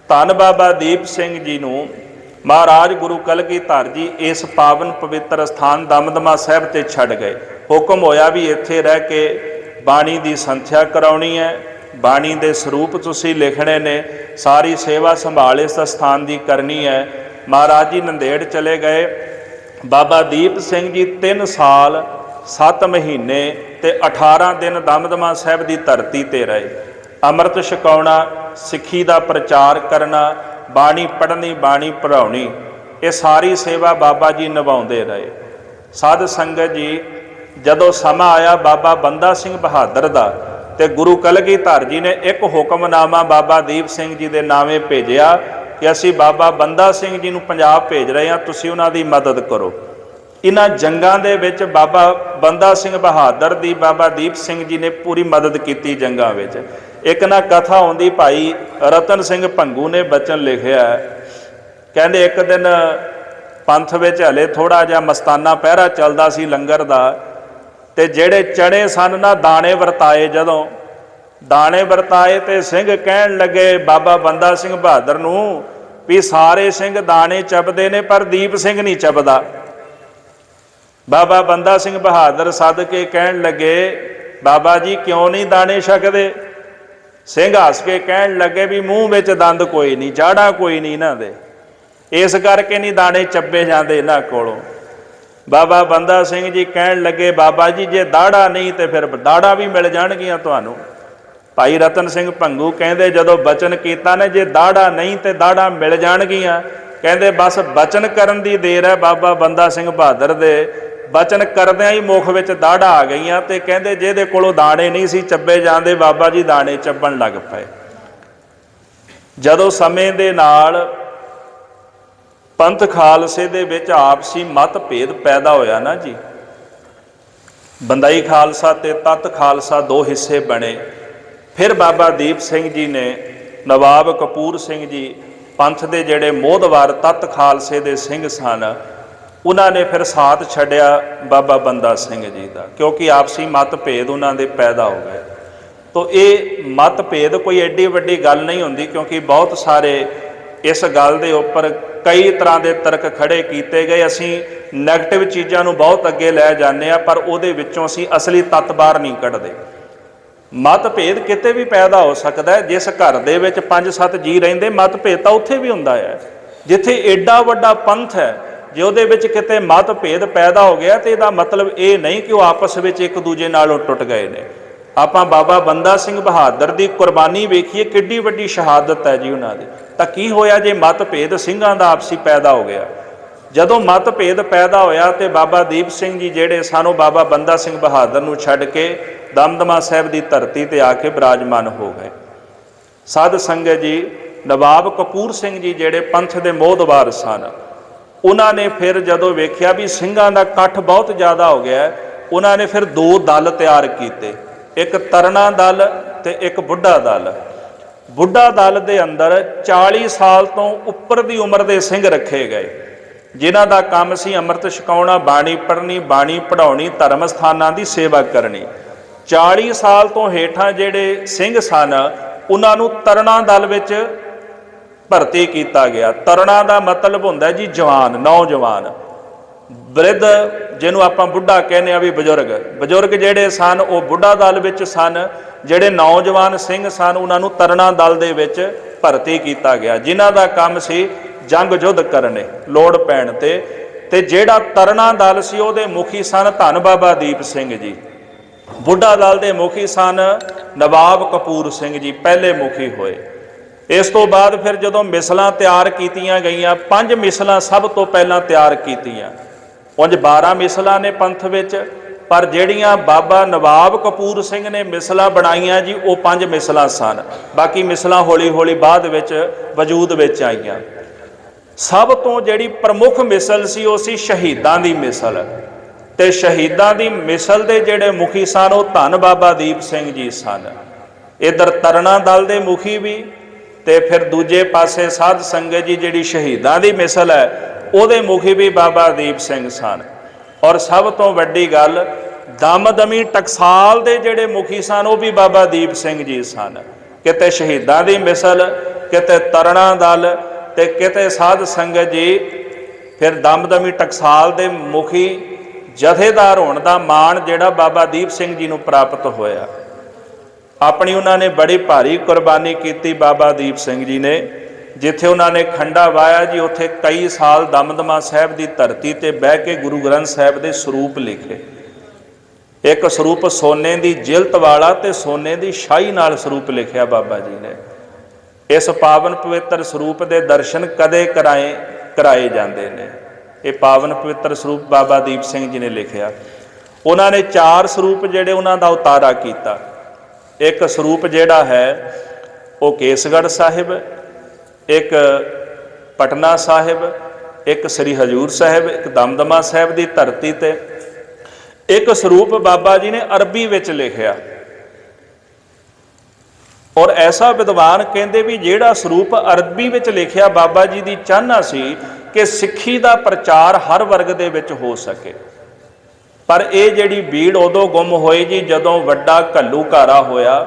ਧੰਨ ਬਾਬਾ ਦੀਪ ਸਿੰਘ ਜੀ ਨੂੰ ਮਹਾਰਾਜ ਗੁਰੂ ਕਲਗੀਧਰ ਜੀ ਇਸ ਪਾਵਨ ਪਵਿੱਤਰ ਸਥਾਨ ਦਮਦਮਾ ਸਾਹਿਬ ਤੇ ਛੱਡ ਗਏ। ਹੁਕਮ ਹੋਇਆ ਵੀ ਇੱਥੇ ਰਹਿ ਕੇ ਬਾਣੀ ਦੀ ਸੰਥਿਆ ਕਰਾਉਣੀ ਹੈ, ਬਾਣੀ ਦੇ ਸਰੂਪ ਤੁਸੀਂ ਲਿਖਣੇ ਨੇ, ਸਾਰੀ ਸੇਵਾ ਸੰਭਾਲ ਇਸ ਸਥਾਨ ਦੀ ਕਰਨੀ ਹੈ। ਮਹਾਰਾਜ ਜੀ ਨੰਦੇੜ ਚਲੇ ਗਏ। ਬਾਬਾ ਦੀਪ ਸਿੰਘ ਜੀ 3 ਸਾਲ 7 ਮਹੀਨੇ ਤੇ 18 ਦਿਨ ਦਮਦਮਾ ਸਾਹਿਬ ਦੀ ਧਰਤੀ ਤੇ ਰਹੇ। ਅੰਮ੍ਰਿਤ ਛਕਾਉਣਾ, ਸਿੱਖੀ ਦਾ ਪ੍ਰਚਾਰ ਕਰਨਾ, ਬਾਣੀ ਪੜ੍ਹਨੀ, ਬਾਣੀ ਪੜ੍ਹਾਉਣੀ, ਇਹ ਸਾਰੀ ਸੇਵਾ ਬਾਬਾ ਜੀ ਨਿਭਾਉਂਦੇ ਰਹੇ। ਸਾਧ ਸੰਗਤ ਜੀ ਜਦੋਂ ਸਮਾਂ ਆਇਆ ਬਾਬਾ ਬੰਦਾ ਸਿੰਘ ਬਹਾਦਰ ਦਾ, ਤੇ ਗੁਰੂ ਕਲਗੀਧਰ ਜੀ ਨੇ ਇੱਕ ਹੁਕਮਨਾਮਾ ਬਾਬਾ ਦੀਪ ਸਿੰਘ ਜੀ ਦੇ ਨਾਵੇਂ ਭੇਜਿਆ ਕਿ ਅਸੀਂ ਬਾਬਾ ਬੰਦਾ ਸਿੰਘ ਜੀ ਨੂੰ ਪੰਜਾਬ ਭੇਜ ਰਹੇ ਹਾਂ, ਤੁਸੀਂ ਉਹਨਾਂ ਦੀ ਮਦਦ ਕਰੋ। ਇਹਨਾਂ ਜੰਗਾਂ ਦੇ ਵਿੱਚ ਬਾਬਾ ਬੰਦਾ ਸਿੰਘ ਬਹਾਦਰ ਦੀ ਬਾਬਾ ਦੀਪ ਸਿੰਘ ਜੀ ਨੇ ਪੂਰੀ ਮਦਦ ਕੀਤੀ ਜੰਗਾਂ ਵਿੱਚ। ਇੱਕ ਨਾ ਕਥਾ ਆਉਂਦੀ, ਭਾਈ ਰਤਨ ਸਿੰਘ ਭੰਗੂ ਨੇ ਬਚਨ ਲਿਖਿਆ, ਕਹਿੰਦੇ ਇੱਕ ਦਿਨ ਪੰਥ ਵਿੱਚ ਹਲੇ ਥੋੜਾ ਜਿਹਾ ਮਸਤਾਨਾ ਪਹਿਰਾ ਚੱਲਦਾ ਸੀ ਲੰਗਰ ਦਾ, ਤੇ ਜਿਹੜੇ ਚਣੇ ਸਨ ਨਾ ਦਾਣੇ ਵਰਤਾਏ, ਜਦੋਂ ਦਾਣੇ ਵਰਤਾਏ ਤੇ ਸਿੰਘ ਕਹਿਣ ਲੱਗੇ ਬਾਬਾ ਬੰਦਾ ਸਿੰਘ ਬਹਾਦਰ ਨੂੰ ਵੀ ਸਾਰੇ ਸਿੰਘ ਦਾਣੇ ਚੱਬਦੇ ਨੇ ਪਰ ਦੀਪ ਸਿੰਘ ਨਹੀਂ ਚੱਬਦਾ। ਬਾਬਾ ਬੰਦਾ ਸਿੰਘ ਬਹਾਦਰ ਸੱਦ ਕੇ ਕਹਿਣ ਲੱਗੇ ਬਾਬਾ ਜੀ ਕਿਉਂ ਨਹੀਂ ਦਾਣੇ ਛਕਦੇ? ਸਿੰਘ ਹੱਸ ਕੇ ਕਹਿਣ ਲੱਗੇ ਵੀ ਮੂੰਹ ਵਿੱਚ ਦੰਦ ਕੋਈ ਨਹੀਂ, ਜਾੜਾ ਕੋਈ ਨਹੀਂ ਇਹਨਾਂ ਦੇ, ਇਸ ਕਰਕੇ ਨਹੀਂ ਦਾਣੇ ਚੱਬੇ ਜਾਂਦੇ ਇਹਨਾਂ ਕੋਲੋਂ। ਬਾਬਾ ਬੰਦਾ ਸਿੰਘ ਜੀ ਕਹਿਣ ਲੱਗੇ ਬਾਬਾ ਜੀ ਜੇ ਦਾੜਾ ਨਹੀਂ ਤੇ ਫਿਰ ਦਾੜਾ ਵੀ ਮਿਲ ਜਾਣਗੀਆਂ ਤੁਹਾਨੂੰ। ਭਾਈ ਰਤਨ ਸਿੰਘ ਭੰਗੂ ਕਹਿੰਦੇ ਜਦੋਂ ਬਚਨ ਕੀਤਾ ਨਾ ਜੇ ਦਾੜਾ ਨਹੀਂ ਤੇ ਦਾੜਾ ਮਿਲ ਜਾਣਗੀਆਂ, ਕਹਿੰਦੇ ਬਸ ਬਚਨ ਕਰਨ ਦੀ ਦੇਰ ਹੈ। ਬਾਬਾ ਬੰਦਾ ਸਿੰਘ ਬਹਾਦਰ ਦੇ ਬਚਨ ਕਰਦਿਆਂ ਹੀ ਮੁਖ ਵਿੱਚ ਦਾੜਾ ਆ ਗਈਆਂ, ਤੇ ਕਹਿੰਦੇ ਜਿਹਦੇ ਕੋਲੋਂ ਦਾਣੇ ਨਹੀਂ ਸੀ ਚੱਬੇ ਜਾਂਦੇ ਬਾਬਾ ਜੀ ਦਾਣੇ ਚੱਬਣ ਲੱਗ ਪਏ। ਜਦੋਂ ਸਮੇਂ ਦੇ ਨਾਲ ਪੰਥ ਖਾਲਸੇ ਦੇ ਵਿੱਚ ਆਪਸੀ ਮਤ ਭੇਦ ਪੈਦਾ ਹੋਇਆ ਨਾ ਜੀ, ਬੰਦਾਈ ਖਾਲਸਾ ਤੇ ਤਤ ਖਾਲਸਾ 2 ਹਿੱਸੇ ਬਣੇ। ਫਿਰ ਬਾਬਾ ਦੀਪ ਸਿੰਘ ਜੀ ਨੇ, ਨਵਾਬ ਕਪੂਰ ਸਿੰਘ ਜੀ ਪੰਥ ਦੇ ਜਿਹੜੇ ਮੋਹਦਵਾਰ ਤੱਤ ਖਾਲਸੇ ਦੇ ਸਿੰਘ ਸਨ, ਉਹਨਾਂ ਨੇ ਫਿਰ ਸਾਥ ਛੱਡਿਆ ਬਾਬਾ ਬੰਦਾ ਸਿੰਘ ਜੀ ਦਾ, ਕਿਉਂਕਿ ਆਪਸੀ ਮਤਭੇਦ ਉਹਨਾਂ ਦੇ ਪੈਦਾ ਹੋ ਗਏ। ਤੋ ਇਹ ਮਤਭੇਦ ਕੋਈ ਐਡੀ ਵੱਡੀ ਗੱਲ ਨਹੀਂ ਹੁੰਦੀ, ਕਿਉਂਕਿ ਬਹੁਤ ਸਾਰੇ ਇਸ ਗੱਲ ਦੇ ਉੱਪਰ ਕਈ ਤਰ੍ਹਾਂ ਦੇ ਤਰਕ ਖੜੇ ਕੀਤੇ ਗਏ। ਅਸੀਂ ਨੈਗੇਟਿਵ ਚੀਜ਼ਾਂ ਨੂੰ ਬਹੁਤ ਅੱਗੇ ਲੈ ਜਾਂਦੇ ਹਾਂ, ਪਰ ਉਹਦੇ ਵਿੱਚੋਂ ਅਸੀਂ ਅਸਲੀ ਤੱਤ ਬਾਹਰ ਨਹੀਂ ਕੱਢਦੇ। ਮਤਭੇਦ ਕਿਤੇ ਵੀ ਪੈਦਾ ਹੋ ਸਕਦਾ ਹੈ। ਜਿਸ ਘਰ ਦੇ ਵਿੱਚ 5-7 ਜੀ ਰਹਿੰਦੇ, ਮਤਭੇਦ ਤਾਂ ਉੱਥੇ ਵੀ ਹੁੰਦਾ ਹੈ। ਜਿੱਥੇ ਏਡਾ ਵੱਡਾ ਪੰਥ ਹੈ, ਜੇ ਉਹਦੇ ਵਿੱਚ ਕਿਤੇ ਮਤਭੇਦ ਪੈਦਾ ਹੋ ਗਿਆ ਤੇ ਇਹਦਾ ਮਤਲਬ ਇਹ ਨਹੀਂ ਕਿ ਉਹ ਆਪਸ ਵਿੱਚ ਇੱਕ ਦੂਜੇ ਨਾਲੋਂ ਟੁੱਟ ਗਏ ਨੇ। ਆਪਾਂ ਬਾਬਾ ਬੰਦਾ ਸਿੰਘ ਬਹਾਦਰ ਦੀ ਕੁਰਬਾਨੀ ਵੇਖੀਏ, ਕਿੱਡੀ ਵੱਡੀ ਸ਼ਹਾਦਤ ਹੈ ਜੀ ਉਹਨਾਂ ਦੀ। ਤਾਂ ਕੀ ਹੋਇਆ ਜੇ ਮਤਭੇਦ ਸਿੰਘਾਂ ਦਾ ਆਪਸੀ ਪੈਦਾ ਹੋ ਗਿਆ? ਜਦੋਂ ਮਤਭੇਦ ਪੈਦਾ ਹੋਇਆ ਤੇ ਬਾਬਾ ਦੀਪ ਸਿੰਘ ਜੀ ਜਿਹੜੇ ਸਾਨੂੰ ਬਾਬਾ ਬੰਦਾ ਸਿੰਘ ਬਹਾਦਰ ਨੂੰ ਛੱਡ ਕੇ ਦਮਦਮਾ ਸਾਹਿਬ ਦੀ ਧਰਤੀ ਤੇ ਆ ਕੇ ਬਿਰਾਜਮਾਨ ਹੋ ਗਏ। ਸਾਧ ਸੰਗਤ ਜੀ, ਨਵਾਬ ਕਪੂਰ ਸਿੰਘ ਜੀ ਜਿਹੜੇ ਪੰਥ ਦੇ ਮੋਹਦਵਾਰ ਸਨ, ਉਹਨਾਂ ਨੇ ਫਿਰ ਜਦੋਂ ਵੇਖਿਆ ਵੀ ਸਿੰਘਾਂ ਦਾ ਇਕੱਠ ਬਹੁਤ ਜ਼ਿਆਦਾ ਹੋ ਗਿਆ, ਉਹਨਾਂ ਨੇ ਫਿਰ 2 ਦਲ ਤਿਆਰ ਕੀਤੇ, ਇੱਕ ਤਰਨਾ ਦਲ ਤੇ ਇੱਕ ਬੁੱਢਾ ਦਲ। ਬੁੱਢਾ ਦਲ ਦੇ ਅੰਦਰ 40 ਸਾਲ ਤੋਂ ਉੱਪਰ ਦੀ ਉਮਰ ਦੇ ਸਿੰਘ ਰੱਖੇ ਗਏ, ਜਿਨ੍ਹਾਂ ਦਾ ਕੰਮ ਸੀ ਅੰਮ੍ਰਿਤ ਛਕਾਉਣਾ, ਬਾਣੀ ਪੜ੍ਹਨੀ, ਬਾਣੀ ਪੜ੍ਹਾਉਣੀ, ਧਰਮ ਸਥਾਨਾਂ ਦੀ ਸੇਵਾ ਕਰਨੀ। 40 ਸਾਲ ਤੋਂ ਹੇਠਾਂ ਜਿਹੜੇ ਸਿੰਘ ਸਨ, ਉਹਨਾਂ ਨੂੰ ਤਰਨਾ ਦਲ ਵਿੱਚ ਭਰਤੀ ਕੀਤਾ ਗਿਆ। ਤਰਨਾ ਦਾ ਮਤਲਬ ਹੁੰਦਾ ਜੀ ਜਵਾਨ, ਨੌਜਵਾਨ। ਬਿਰਧ ਜਿਹਨੂੰ ਆਪਾਂ ਬੁੱਢਾ ਕਹਿੰਦੇ ਆ ਵੀ ਬਜ਼ੁਰਗ ਜਿਹੜੇ ਸਨ ਉਹ ਬੁੱਢਾ ਦਲ ਵਿੱਚ ਸਨ। ਜਿਹੜੇ ਨੌਜਵਾਨ ਸਿੰਘ ਸਨ ਉਹਨਾਂ ਨੂੰ ਤਰਨਾ ਦਲ ਦੇ ਵਿੱਚ ਭਰਤੀ ਕੀਤਾ ਗਿਆ, ਜਿਨ੍ਹਾਂ ਦਾ ਕੰਮ ਸੀ ਜੰਗ ਯੁੱਧ ਕਰਨੇ ਲੋੜ ਪੈਣ ਤੇ ਜਿਹੜਾ ਤਰਨਾ ਦਲ ਸੀ ਉਹਦੇ ਮੁਖੀ ਸਨ ਧੰਨ ਬਾਬਾ ਦੀਪ ਸਿੰਘ ਜੀ। ਬੁੱਢਾ ਦਲ ਦੇ ਮੁਖੀ ਸਨ ਨਵਾਬ ਕਪੂਰ ਸਿੰਘ ਜੀ, ਪਹਿਲੇ ਮੁਖੀ ਹੋਏ। ਇਸ ਤੋਂ ਬਾਅਦ ਫਿਰ ਜਦੋਂ ਮਿਸਲਾਂ ਤਿਆਰ ਕੀਤੀਆਂ ਗਈਆਂ, 5 ਮਿਸਲਾਂ ਸਭ ਤੋਂ ਪਹਿਲਾਂ ਤਿਆਰ ਕੀਤੀਆਂ। ਉਂਝ 12 ਮਿਸਲਾਂ ਨੇ ਪੰਥ ਵਿੱਚ, ਪਰ ਜਿਹੜੀਆਂ ਬਾਬਾ ਨਵਾਬ ਕਪੂਰ ਸਿੰਘ ਨੇ ਮਿਸਲਾਂ ਬਣਾਈਆਂ ਜੀ, ਉਹ 5 ਮਿਸਲਾਂ ਸਨ। ਬਾਕੀ ਮਿਸਲਾਂ ਹੌਲੀ ਹੌਲੀ ਬਾਅਦ ਵਿੱਚ ਵਜੂਦ ਵਿੱਚ ਆਈਆਂ। ਸਭ ਤੋਂ ਜਿਹੜੀ ਪ੍ਰਮੁੱਖ ਮਿਸਲ ਸੀ ਉਹ ਸੀ ਸ਼ਹੀਦਾਂ ਦੀ ਮਿਸਲ, ਤੇ ਸ਼ਹੀਦਾਂ ਦੀ ਮਿਸਲ ਦੇ ਜਿਹੜੇ ਮੁਖੀ ਸਨ ਉਹ ਧੰਨ ਬਾਬਾ ਦੀਪ ਸਿੰਘ ਜੀ ਸਨ। ਇੱਧਰ ਤਰਨਾ ਦਲ ਦੇ ਮੁਖੀ ਵੀ, ਤੇ ਫਿਰ ਦੂਜੇ ਪਾਸੇ ਸਾਧ ਸੰਗਤ ਜੀ ਜਿਹੜੀ ਸ਼ਹੀਦਾਂ ਦੀ ਮਿਸਲ ਹੈ ਉਹਦੇ ਮੁਖੀ ਵੀ ਬਾਬਾ ਦੀਪ ਸਿੰਘ ਸਨ। ਔਰ ਸਭ ਤੋਂ ਵੱਡੀ ਗੱਲ, ਦਮਦਮੀ ਟਕਸਾਲ ਦੇ ਜਿਹੜੇ ਮੁਖੀ ਸਨ ਉਹ ਵੀ ਬਾਬਾ ਦੀਪ ਸਿੰਘ ਜੀ ਸਨ। ਕਿਤੇ ਸ਼ਹੀਦਾਂ ਦੀ ਮਿਸਲ, ਕਿਤੇ ਤਰਨਾ ਦਲ, ਤੇ ਕਿਤੇ ਸਾਧ ਸੰਗਤ ਜੀ ਫਿਰ ਦਮਦਮੀ ਟਕਸਾਲ ਦੇ ਮੁਖੀ ਜਥੇਦਾਰ ਹੋਣ ਦਾ ਮਾਣ ਜਿਹੜਾ ਬਾਬਾ ਦੀਪ ਸਿੰਘ ਜੀ ਨੂੰ ਪ੍ਰਾਪਤ ਹੋਇਆ। ਆਪਣੀ ਉਹਨਾਂ ਨੇ ਬੜੀ ਭਾਰੀ ਕੁਰਬਾਨੀ ਕੀਤੀ ਬਾਬਾ ਦੀਪ ਸਿੰਘ ਜੀ ਨੇ। ਜਿੱਥੇ ਉਹਨਾਂ ਨੇ ਖੰਡਾ ਵਾਇਆ ਜੀ, ਉੱਥੇ ਕਈ ਸਾਲ ਦਮਦਮਾ ਸਾਹਿਬ ਦੀ ਧਰਤੀ ਤੇ ਬਹਿ ਕੇ ਗੁਰੂ ਗ੍ਰੰਥ ਸਾਹਿਬ ਦੇ ਸਰੂਪ ਲਿਖੇ। ਇੱਕ ਸਰੂਪ ਸੋਨੇ ਦੀ ਜਿਲਤ ਵਾਲਾ ਤੇ ਸੋਨੇ ਦੀ ਸ਼ਾਹੀ ਨਾਲ ਸਰੂਪ ਲਿਖਿਆ ਬਾਬਾ ਜੀ ਨੇ। ਇਸ ਪਾਵਨ ਪਵਿੱਤਰ ਸਰੂਪ ਦੇ ਦਰਸ਼ਨ ਕਦੇ ਕਰਾਏ ਜਾਂਦੇ ਨੇ। ਇਹ ਪਾਵਨ ਪਵਿੱਤਰ ਸਰੂਪ ਬਾਬਾ ਦੀਪ ਸਿੰਘ ਜੀ ਨੇ ਲਿਖਿਆ। ਉਹਨਾਂ ਨੇ 4 ਸਰੂਪ ਜਿਹੜੇ ਉਹਨਾਂ ਦਾ ਉਤਾਰਾ ਕੀਤਾ। ਇੱਕ ਸਰੂਪ ਜਿਹੜਾ ਹੈ ਉਹ ਕੇਸਗੜ੍ਹ ਸਾਹਿਬ, ਇੱਕ ਪਟਨਾ ਸਾਹਿਬ, ਇੱਕ ਸ੍ਰੀ ਹਜ਼ੂਰ ਸਾਹਿਬ, ਇੱਕ ਦਮਦਮਾ ਸਾਹਿਬ ਦੀ ਧਰਤੀ ਤੇ। ਇੱਕ ਸਰੂਪ ਬਾਬਾ ਜੀ ਨੇ ਅਰਬੀ ਵਿੱਚ ਲਿਖਿਆ। ਔਰ ਐਸਾ ਵਿਦਵਾਨ ਕਹਿੰਦੇ ਵੀ ਜਿਹੜਾ ਸਰੂਪ ਅਰਬੀ ਵਿੱਚ ਲਿਖਿਆ, ਬਾਬਾ ਜੀ ਦੀ ਚਾਹਨਾ ਸੀ ਕਿ ਸਿੱਖੀ ਦਾ ਪ੍ਰਚਾਰ ਹਰ ਵਰਗ ਦੇ ਵਿੱਚ ਹੋ ਸਕੇ। ਪਰ ਇਹ ਜਿਹੜੀ ਬੀੜ ਉਦੋਂ ਗੁੰਮ ਹੋਈ ਜੀ ਜਦੋਂ ਵੱਡਾ ਘੱਲੂਘਾਰਾ ਹੋਇਆ।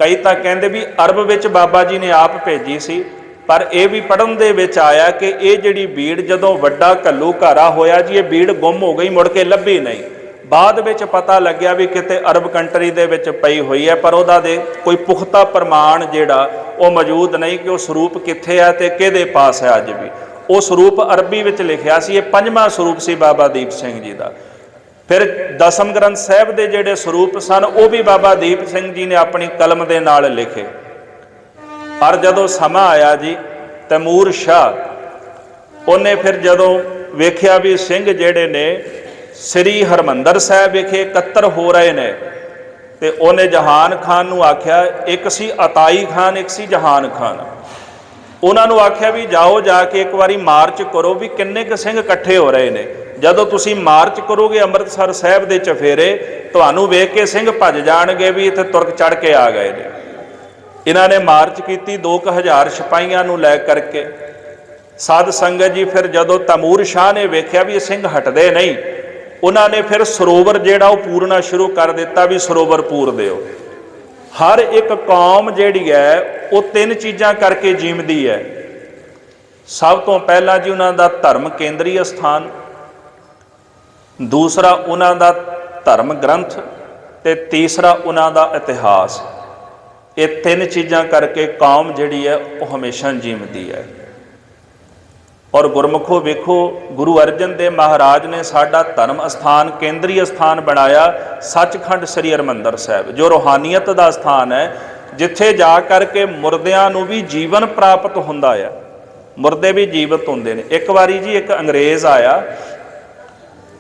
ਕਈ ਤਾਂ ਕਹਿੰਦੇ ਵੀ ਅਰਬ ਵਿੱਚ ਬਾਬਾ ਜੀ ਨੇ ਆਪ ਭੇਜੀ ਸੀ, ਪਰ ਇਹ ਵੀ ਪੜ੍ਹਨ ਦੇ ਵਿੱਚ ਆਇਆ ਕਿ ਇਹ ਜਿਹੜੀ ਬੀੜ ਜਦੋਂ ਵੱਡਾ ਘੱਲੂਘਾਰਾ ਹੋਇਆ ਜੀ, ਇਹ ਬੀੜ ਗੁੰਮ ਹੋ ਗਈ, ਮੁੜ ਕੇ ਲੱਭੀ ਨਹੀਂ। ਬਾਅਦ ਵਿੱਚ ਪਤਾ ਲੱਗਿਆ ਵੀ ਕਿਤੇ ਅਰਬ ਕੰਟਰੀ ਦੇ ਵਿੱਚ ਪਈ ਹੋਈ ਹੈ, ਪਰ ਉਹਦਾ ਦੇ ਕੋਈ ਪੁਖਤਾ ਪ੍ਰਮਾਣ ਜਿਹੜਾ ਉਹ ਮੌਜੂਦ ਨਹੀਂ ਕਿ ਉਹ ਸਰੂਪ ਕਿੱਥੇ ਹੈ ਤੇ ਕਿਹਦੇ ਪਾਸ ਹੈ ਅੱਜ ਵੀ। ਉਹ ਸਰੂਪ ਅਰਬੀ ਵਿੱਚ ਲਿਖਿਆ ਸੀ। ਇਹ 5ਵਾਂ ਸਰੂਪ ਸੀ ਬਾਬਾ ਦੀਪ ਸਿੰਘ ਜੀ ਦਾ। ਫਿਰ ਦਸਮ ਗ੍ਰੰਥ ਸਾਹਿਬ ਦੇ ਜਿਹੜੇ ਸਰੂਪ ਸਨ ਉਹ ਵੀ ਬਾਬਾ ਦੀਪ ਸਿੰਘ ਜੀ ਨੇ ਆਪਣੀ ਕਲਮ ਦੇ ਨਾਲ ਲਿਖੇ। ਪਰ ਜਦੋਂ ਸਮਾਂ ਆਇਆ ਜੀ, ਤੈਮੂਰ ਸ਼ਾਹ ਉਹਨੇ ਫਿਰ ਜਦੋਂ ਵੇਖਿਆ ਵੀ ਸਿੰਘ ਜਿਹੜੇ ਨੇ ਸ੍ਰੀ ਹਰਮੰਦਰ ਸਾਹਿਬ ਵਿਖੇ ਇਕੱਤਰ ਹੋ ਰਹੇ ਨੇ, ਤੇ ਉਹਨੇ ਜਹਾਨ ਖਾਨ ਨੂੰ ਆਖਿਆ, ਇੱਕ ਸੀ ਅਤਾਈ ਖਾਨ, ਇੱਕ ਸੀ ਜਹਾਨ ਖਾਨ। ਉਹਨਾਂ ਨੂੰ ਆਖਿਆ ਵੀ ਜਾਓ ਜਾ ਕੇ ਇੱਕ ਵਾਰੀ ਮਾਰਚ ਕਰੋ ਵੀ ਕਿੰਨੇ ਕੁ ਸਿੰਘ ਇਕੱਠੇ ਹੋ ਰਹੇ ਨੇ। ਜਦੋਂ ਤੁਸੀਂ ਮਾਰਚ ਕਰੋਗੇ ਅੰਮ੍ਰਿਤਸਰ ਸਾਹਿਬ ਦੇ ਚਫੇਰੇ, ਤੁਹਾਨੂੰ ਵੇਖ ਕੇ ਸਿੰਘ ਭੱਜ ਜਾਣਗੇ ਵੀ ਇੱਥੇ ਤੁਰਕ ਚੜ੍ਹ ਕੇ ਆ ਗਏ ਨੇ। ਇਹਨਾਂ ਨੇ ਮਾਰਚ ਕੀਤੀ 2000 ਸਿਪਾਹੀਆਂ ਨੂੰ ਲੈ ਕਰਕੇ। ਸਾਧ ਸੰਗਤ ਜੀ ਫਿਰ ਜਦੋਂ ਤੈਮੂਰ ਸ਼ਾਹ ਨੇ ਵੇਖਿਆ ਵੀ ਇਹ ਸਿੰਘ ਹਟਦੇ ਨਹੀਂ, ਉਹਨਾਂ ਨੇ ਫਿਰ ਸਰੋਵਰ ਜਿਹੜਾ ਉਹ ਪੂਰਨਾ ਸ਼ੁਰੂ ਕਰ ਦਿੱਤਾ ਵੀ ਸਰੋਵਰ ਪੂਰ ਦਿਓ। ਹਰ ਇੱਕ ਕੌਮ ਜਿਹੜੀ ਹੈ ਉਹ ਤਿੰਨ ਚੀਜ਼ਾਂ ਕਰਕੇ ਜੀਵਦੀ ਹੈ। ਸਭ ਤੋਂ ਪਹਿਲਾਂ ਜੀ ਉਹਨਾਂ ਦਾ ਧਰਮ ਕੇਂਦਰੀ ਸਥਾਨ, ਦੂਸਰਾ ਉਹਨਾਂ ਦਾ ਧਰਮ ਗ੍ਰੰਥ, ਤੇ ਤੀਸਰਾ ਉਹਨਾਂ ਦਾ ਇਤਿਹਾਸ। ਇਹ ਤਿੰਨ ਚੀਜ਼ਾਂ ਕਰਕੇ ਕੌਮ ਜਿਹੜੀ ਹੈ ਉਹ ਹਮੇਸ਼ਾ ਜੀਵਦੀ ਹੈ। ਔਰ ਗੁਰਮੁਖੋ ਵੇਖੋ, ਗੁਰੂ ਅਰਜਨ ਦੇਵ ਮਹਾਰਾਜ ਨੇ ਸਾਡਾ ਧਰਮ ਅਸਥਾਨ, ਕੇਂਦਰੀ ਅਸਥਾਨ ਬਣਾਇਆ ਸੱਚਖੰਡ ਸ੍ਰੀ ਹਰਿਮੰਦਰ ਸਾਹਿਬ, ਜੋ ਰੂਹਾਨੀਅਤ ਦਾ ਸਥਾਨ ਹੈ, ਜਿੱਥੇ ਜਾ ਕਰਕੇ ਮੁਰਦਿਆਂ ਨੂੰ ਵੀ ਜੀਵਨ ਪ੍ਰਾਪਤ ਹੁੰਦਾ ਹੈ, ਮੁਰਦੇ ਵੀ ਜੀਵਤ ਹੁੰਦੇ ਨੇ। ਇੱਕ ਵਾਰੀ ਜੀ ਇੱਕ ਅੰਗਰੇਜ਼ ਆਇਆ,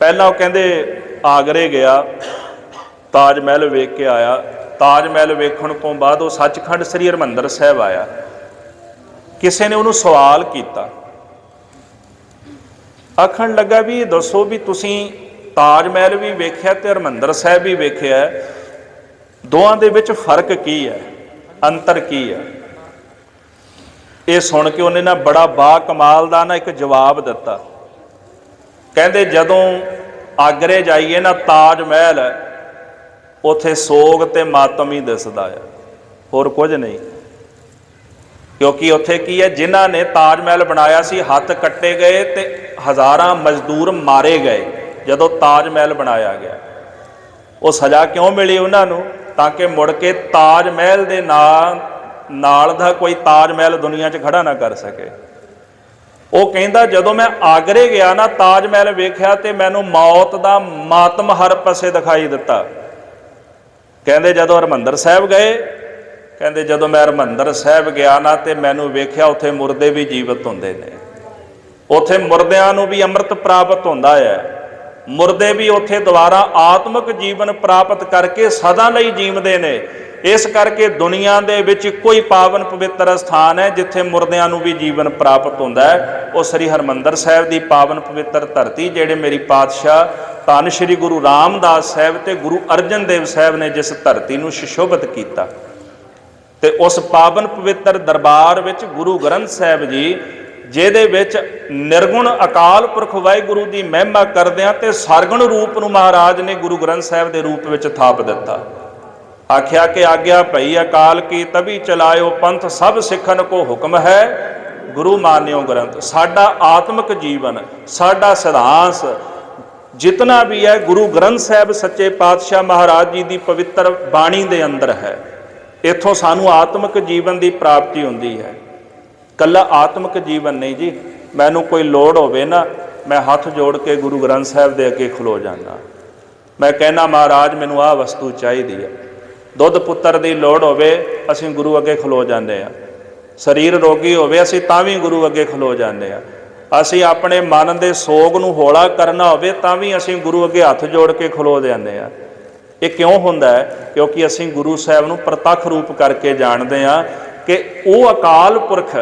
ਪਹਿਲਾਂ ਉਹ ਕਹਿੰਦੇ ਆਗਰੇ ਗਿਆ, ਤਾਜ ਮਹਿਲ ਵੇਖ ਕੇ ਆਇਆ। ਤਾਜ ਮਹਿਲ ਵੇਖਣ ਤੋਂ ਬਾਅਦ ਉਹ ਸੱਚਖੰਡ ਸ੍ਰੀ ਹਰਿਮੰਦਰ ਸਾਹਿਬ ਆਇਆ। ਕਿਸੇ ਨੇ ਉਹਨੂੰ ਸਵਾਲ ਕੀਤਾ, ਆਖਣ ਲੱਗਾ ਵੀ ਇਹ ਦੱਸੋ ਵੀ ਤੁਸੀਂ ਤਾਜ ਮਹਿਲ ਵੀ ਵੇਖਿਆ ਤੇ ਹਰਿਮੰਦਰ ਸਾਹਿਬ ਵੀ ਵੇਖਿਆ, ਦੋਵਾਂ ਦੇ ਵਿੱਚ ਫਰਕ ਕੀ ਹੈ, ਅੰਤਰ ਕੀ ਹੈ? ਇਹ ਸੁਣ ਕੇ ਉਹਨੇ ਨਾ ਬੜਾ ਬਾ ਕਮਾਲ ਦਾ ਨਾ ਇੱਕ ਜਵਾਬ ਦਿੱਤਾ। ਕਹਿੰਦੇ ਜਦੋਂ ਆਗਰੇ ਜਾਈਏ ਨਾ ਤਾਜ ਮਹਿਲ, ਉੱਥੇ ਸੋਗ ਤੇ ਮਾਤਮ ਹੀ ਦਿਸਦਾ ਆ, ਹੋਰ ਕੁਝ ਨਹੀਂ। ਕਿਉਂਕਿ ਉੱਥੇ ਕੀ ਹੈ, ਜਿਨ੍ਹਾਂ ਨੇ ਤਾਜ ਮਹਿਲ ਬਣਾਇਆ ਸੀ ਹੱਥ ਕੱਟੇ ਗਏ ਤੇ ਹਜ਼ਾਰਾਂ ਮਜ਼ਦੂਰ ਮਾਰੇ ਗਏ ਜਦੋਂ ਤਾਜ ਮਹਿਲ ਬਣਾਇਆ ਗਿਆ। ਉਹ ਸਜ਼ਾ ਕਿਉਂ ਮਿਲੀ ਉਹਨਾਂ ਨੂੰ? ਤਾਂ ਕਿ ਮੁੜ ਕੇ ਤਾਜ ਮਹਿਲ ਦੇ ਨਾਲ ਦਾ ਕੋਈ ਤਾਜ ਮਹਿਲ ਦੁਨੀਆ 'ਚ ਖੜਾ ਨਾ ਕਰ ਸਕੇ। ਉਹ ਕਹਿੰਦਾ ਜਦੋਂ ਮੈਂ ਆਗਰੇ ਗਿਆ ਨਾ, ਤਾਜ ਮਹਿਲ ਵੇਖਿਆ ਤੇ ਮੈਨੂੰ ਮੌਤ ਦਾ ਮਾਤਮ ਹਰ ਪਾਸੇ ਦਿਖਾਈ ਦਿੱਤਾ। ਕਹਿੰਦੇ ਜਦੋਂ ਹਰਿਮੰਦਰ ਸਾਹਿਬ ਗਏ, ਕਹਿੰਦੇ ਜਦੋਂ ਮੈਂ ਹਰਿਮੰਦਰ ਸਾਹਿਬ ਗਿਆ ਨਾ ਤੇ ਮੈਨੂੰ ਵੇਖਿਆ ਉੱਥੇ ਮੁਰਦੇ ਵੀ ਜੀਵਤ ਹੁੰਦੇ ਨੇ, ਉੱਥੇ ਮੁਰਦਿਆਂ ਨੂੰ ਵੀ ਅੰਮ੍ਰਿਤ ਪ੍ਰਾਪਤ ਹੁੰਦਾ ਹੈ, ਮੁਰਦੇ ਵੀ ਉੱਥੇ ਦੁਬਾਰਾ ਆਤਮਿਕ ਜੀਵਨ ਪ੍ਰਾਪਤ ਕਰਕੇ ਸਦਾ ਲਈ ਜੀਵਦੇ ਨੇ। ਇਸ ਕਰਕੇ ਦੁਨੀਆ ਦੇ ਵਿੱਚ ਕੋਈ ਪਾਵਨ ਪਵਿੱਤਰ ਸਥਾਨ ਹੈ ਜਿੱਥੇ ਮੁਰਦਿਆਂ ਨੂੰ ਵੀ ਜੀਵਨ ਪ੍ਰਾਪਤ ਹੁੰਦਾ ਹੈ, ਉਹ ਸ੍ਰੀ ਹਰਿਮੰਦਰ ਸਾਹਿਬ ਦੀ ਪਾਵਨ ਪਵਿੱਤਰ ਧਰਤੀ, ਜਿਹੜੇ ਮੇਰੀ ਪਾਤਸ਼ਾਹ ਧੰਨ ਸ਼੍ਰੀ ਗੁਰੂ ਰਾਮਦਾਸ ਸਾਹਿਬ ਤੇ ਗੁਰੂ ਅਰਜਨ ਦੇਵ ਸਾਹਿਬ ਨੇ ਜਿਸ ਧਰਤੀ ਨੂੰ ਸੁਸ਼ੋਭਿਤ ਕੀਤਾ। ਤੇ ਉਸ ਪਾਵਨ ਪਵਿੱਤਰ ਦਰਬਾਰ ਵਿੱਚ ਗੁਰੂ ਗ੍ਰੰਥ ਸਾਹਿਬ ਜੀ, ਜਿਹਦੇ ਵਿੱਚ ਨਿਰਗੁਣ ਅਕਾਲ ਪੁਰਖ ਵਾਹਿਗੁਰੂ ਦੀ ਮਹਿਮਾ ਕਰਦਿਆਂ ਤੇ ਸਰਗੁਣ ਰੂਪ ਨੂੰ ਮਹਾਰਾਜ ਨੇ ਗੁਰੂ ਗ੍ਰੰਥ ਸਾਹਿਬ ਦੇ ਰੂਪ ਵਿੱਚ ਥਾਪ ਦਿੱਤਾ। ਆਖਿਆ ਕਿ ਆਗਿਆ ਭਈ ਅਕਾਲ ਕੀ ਤਭੀ ਚਲਾਇਓ ਪੰਥ, ਸਭ ਸਿੱਖਣ ਕੋ ਹੁਕਮ ਹੈ ਗੁਰੂ ਮਾਨਿਓ ਗ੍ਰੰਥ। ਸਾਡਾ ਆਤਮਿਕ ਜੀਵਨ, ਸਾਡਾ ਸਿਧਾਂਤ ਜਿਤਨਾ ਵੀ ਹੈ ਗੁਰੂ ਗ੍ਰੰਥ ਸਾਹਿਬ ਸੱਚੇ ਪਾਤਸ਼ਾਹ ਮਹਾਰਾਜ ਜੀ ਦੀ ਪਵਿੱਤਰ ਬਾਣੀ ਦੇ ਅੰਦਰ ਹੈ। ਇੱਥੋਂ ਸਾਨੂੰ ਆਤਮਿਕ ਜੀਵਨ ਦੀ ਪ੍ਰਾਪਤੀ ਹੁੰਦੀ ਹੈ। ਕੱਲਾ ਆਤਮਿਕ ਜੀਵਨ ਨਹੀਂ ਜੀ, ਮੈਨੂੰ ਕੋਈ ਲੋੜ ਹੋਵੇ ਨਾ, ਮੈਂ ਹੱਥ ਜੋੜ ਕੇ ਗੁਰੂ ਗ੍ਰੰਥ ਸਾਹਿਬ ਦੇ ਅੱਗੇ ਖਲੋ ਜਾਂਦਾ। ਮੈਂ ਕਹਿਣਾ ਮਹਾਰਾਜ ਮੈਨੂੰ ਆਹ ਵਸਤੂ ਚਾਹੀਦੀ ਹੈ। ਦੁੱਧ ਪੁੱਤਰ ਦੀ ਲੋੜ ਹੋਵੇ, ਅਸੀਂ ਗੁਰੂ ਅੱਗੇ ਖਲੋ ਜਾਂਦੇ ਹਾਂ। ਸਰੀਰ ਰੋਗੀ ਹੋਵੇ, ਅਸੀਂ ਤਾਂ ਵੀ ਗੁਰੂ ਅੱਗੇ ਖਲੋ ਜਾਂਦੇ ਹਾਂ। ਅਸੀਂ ਆਪਣੇ ਮਨ ਦੇ ਸੋਗ ਨੂੰ ਹੌਲਾ ਕਰਨਾ ਹੋਵੇ ਤਾਂ ਵੀ ਅਸੀਂ ਗੁਰੂ ਅੱਗੇ ਹੱਥ ਜੋੜ ਕੇ ਖਲੋ ਜਾਂਦੇ ਹਾਂ। ਇਹ ਕਿਉਂ ਹੁੰਦਾ ਹੈ? ਕਿਉਂਕਿ ਅਸੀਂ ਗੁਰੂ ਸਾਹਿਬ ਨੂੰ ਪ੍ਰਤੱਖ ਰੂਪ ਕਰਕੇ ਜਾਣਦੇ ਹਾਂ ਕਿ ਉਹ ਅਕਾਲ ਪੁਰਖ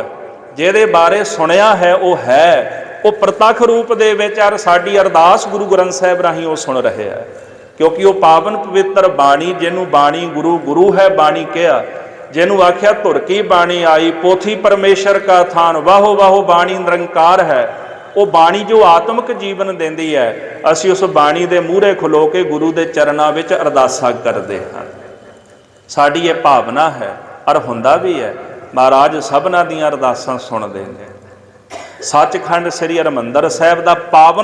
ਜਿਹਦੇ ਬਾਰੇ ਸੁਣਿਆ ਹੈ ਉਹ ਹੈ, ਉਹ ਪ੍ਰਤੱਖ ਰੂਪ ਦੇ ਵਿੱਚ ਔਰ ਸਾਡੀ ਅਰਦਾਸ ਗੁਰੂ ਗ੍ਰੰਥ ਸਾਹਿਬ ਰਾਹੀਂ ਉਹ ਸੁਣ ਰਹੇ ਹੈ। ਕਿਉਂਕਿ ਉਹ ਪਾਵਨ ਪਵਿੱਤਰ ਬਾਣੀ, ਜਿਹਨੂੰ ਬਾਣੀ ਗੁਰੂ ਹੈ ਬਾਣੀ ਕਿਹਾ, ਜਿਹਨੂੰ ਆਖਿਆ ਧੁਰ ਕੀ ਬਾਣੀ ਆਈ, ਪੋਥੀ ਪਰਮੇਸ਼ਰ ਕਾ ਥਾਨ, ਵਾਹੋ ਵਾਹੋ ਬਾਣੀ ਨਿਰੰਕਾਰ ਹੈ। ਉਹ ਬਾਣੀ ਜੋ ਆਤਮਿਕ ਜੀਵਨ ਦਿੰਦੀ ਹੈ, ਅਸੀਂ ਉਸ ਬਾਣੀ ਦੇ ਮੂਹਰੇ ਖਲੋ ਕੇ ਗੁਰੂ ਦੇ ਚਰਨਾਂ ਵਿੱਚ ਅਰਦਾਸਾਂ ਕਰਦੇ ਹਾਂ। ਸਾਡੀ ਇਹ ਭਾਵਨਾ ਹੈ ਔਰ ਹੁੰਦਾ ਵੀ ਹੈ। ਮਹਾਰਾਜ ਸਭਨਾਂ ਦੀਆਂ ਅਰਦਾਸਾਂ ਸੁਣਦੇ ਨੇ। ਸੱਚਖੰਡ ਸ੍ਰੀ ਹਰਿਮੰਦਰ ਸਾਹਿਬ ਦਾ ਪਾਵਨ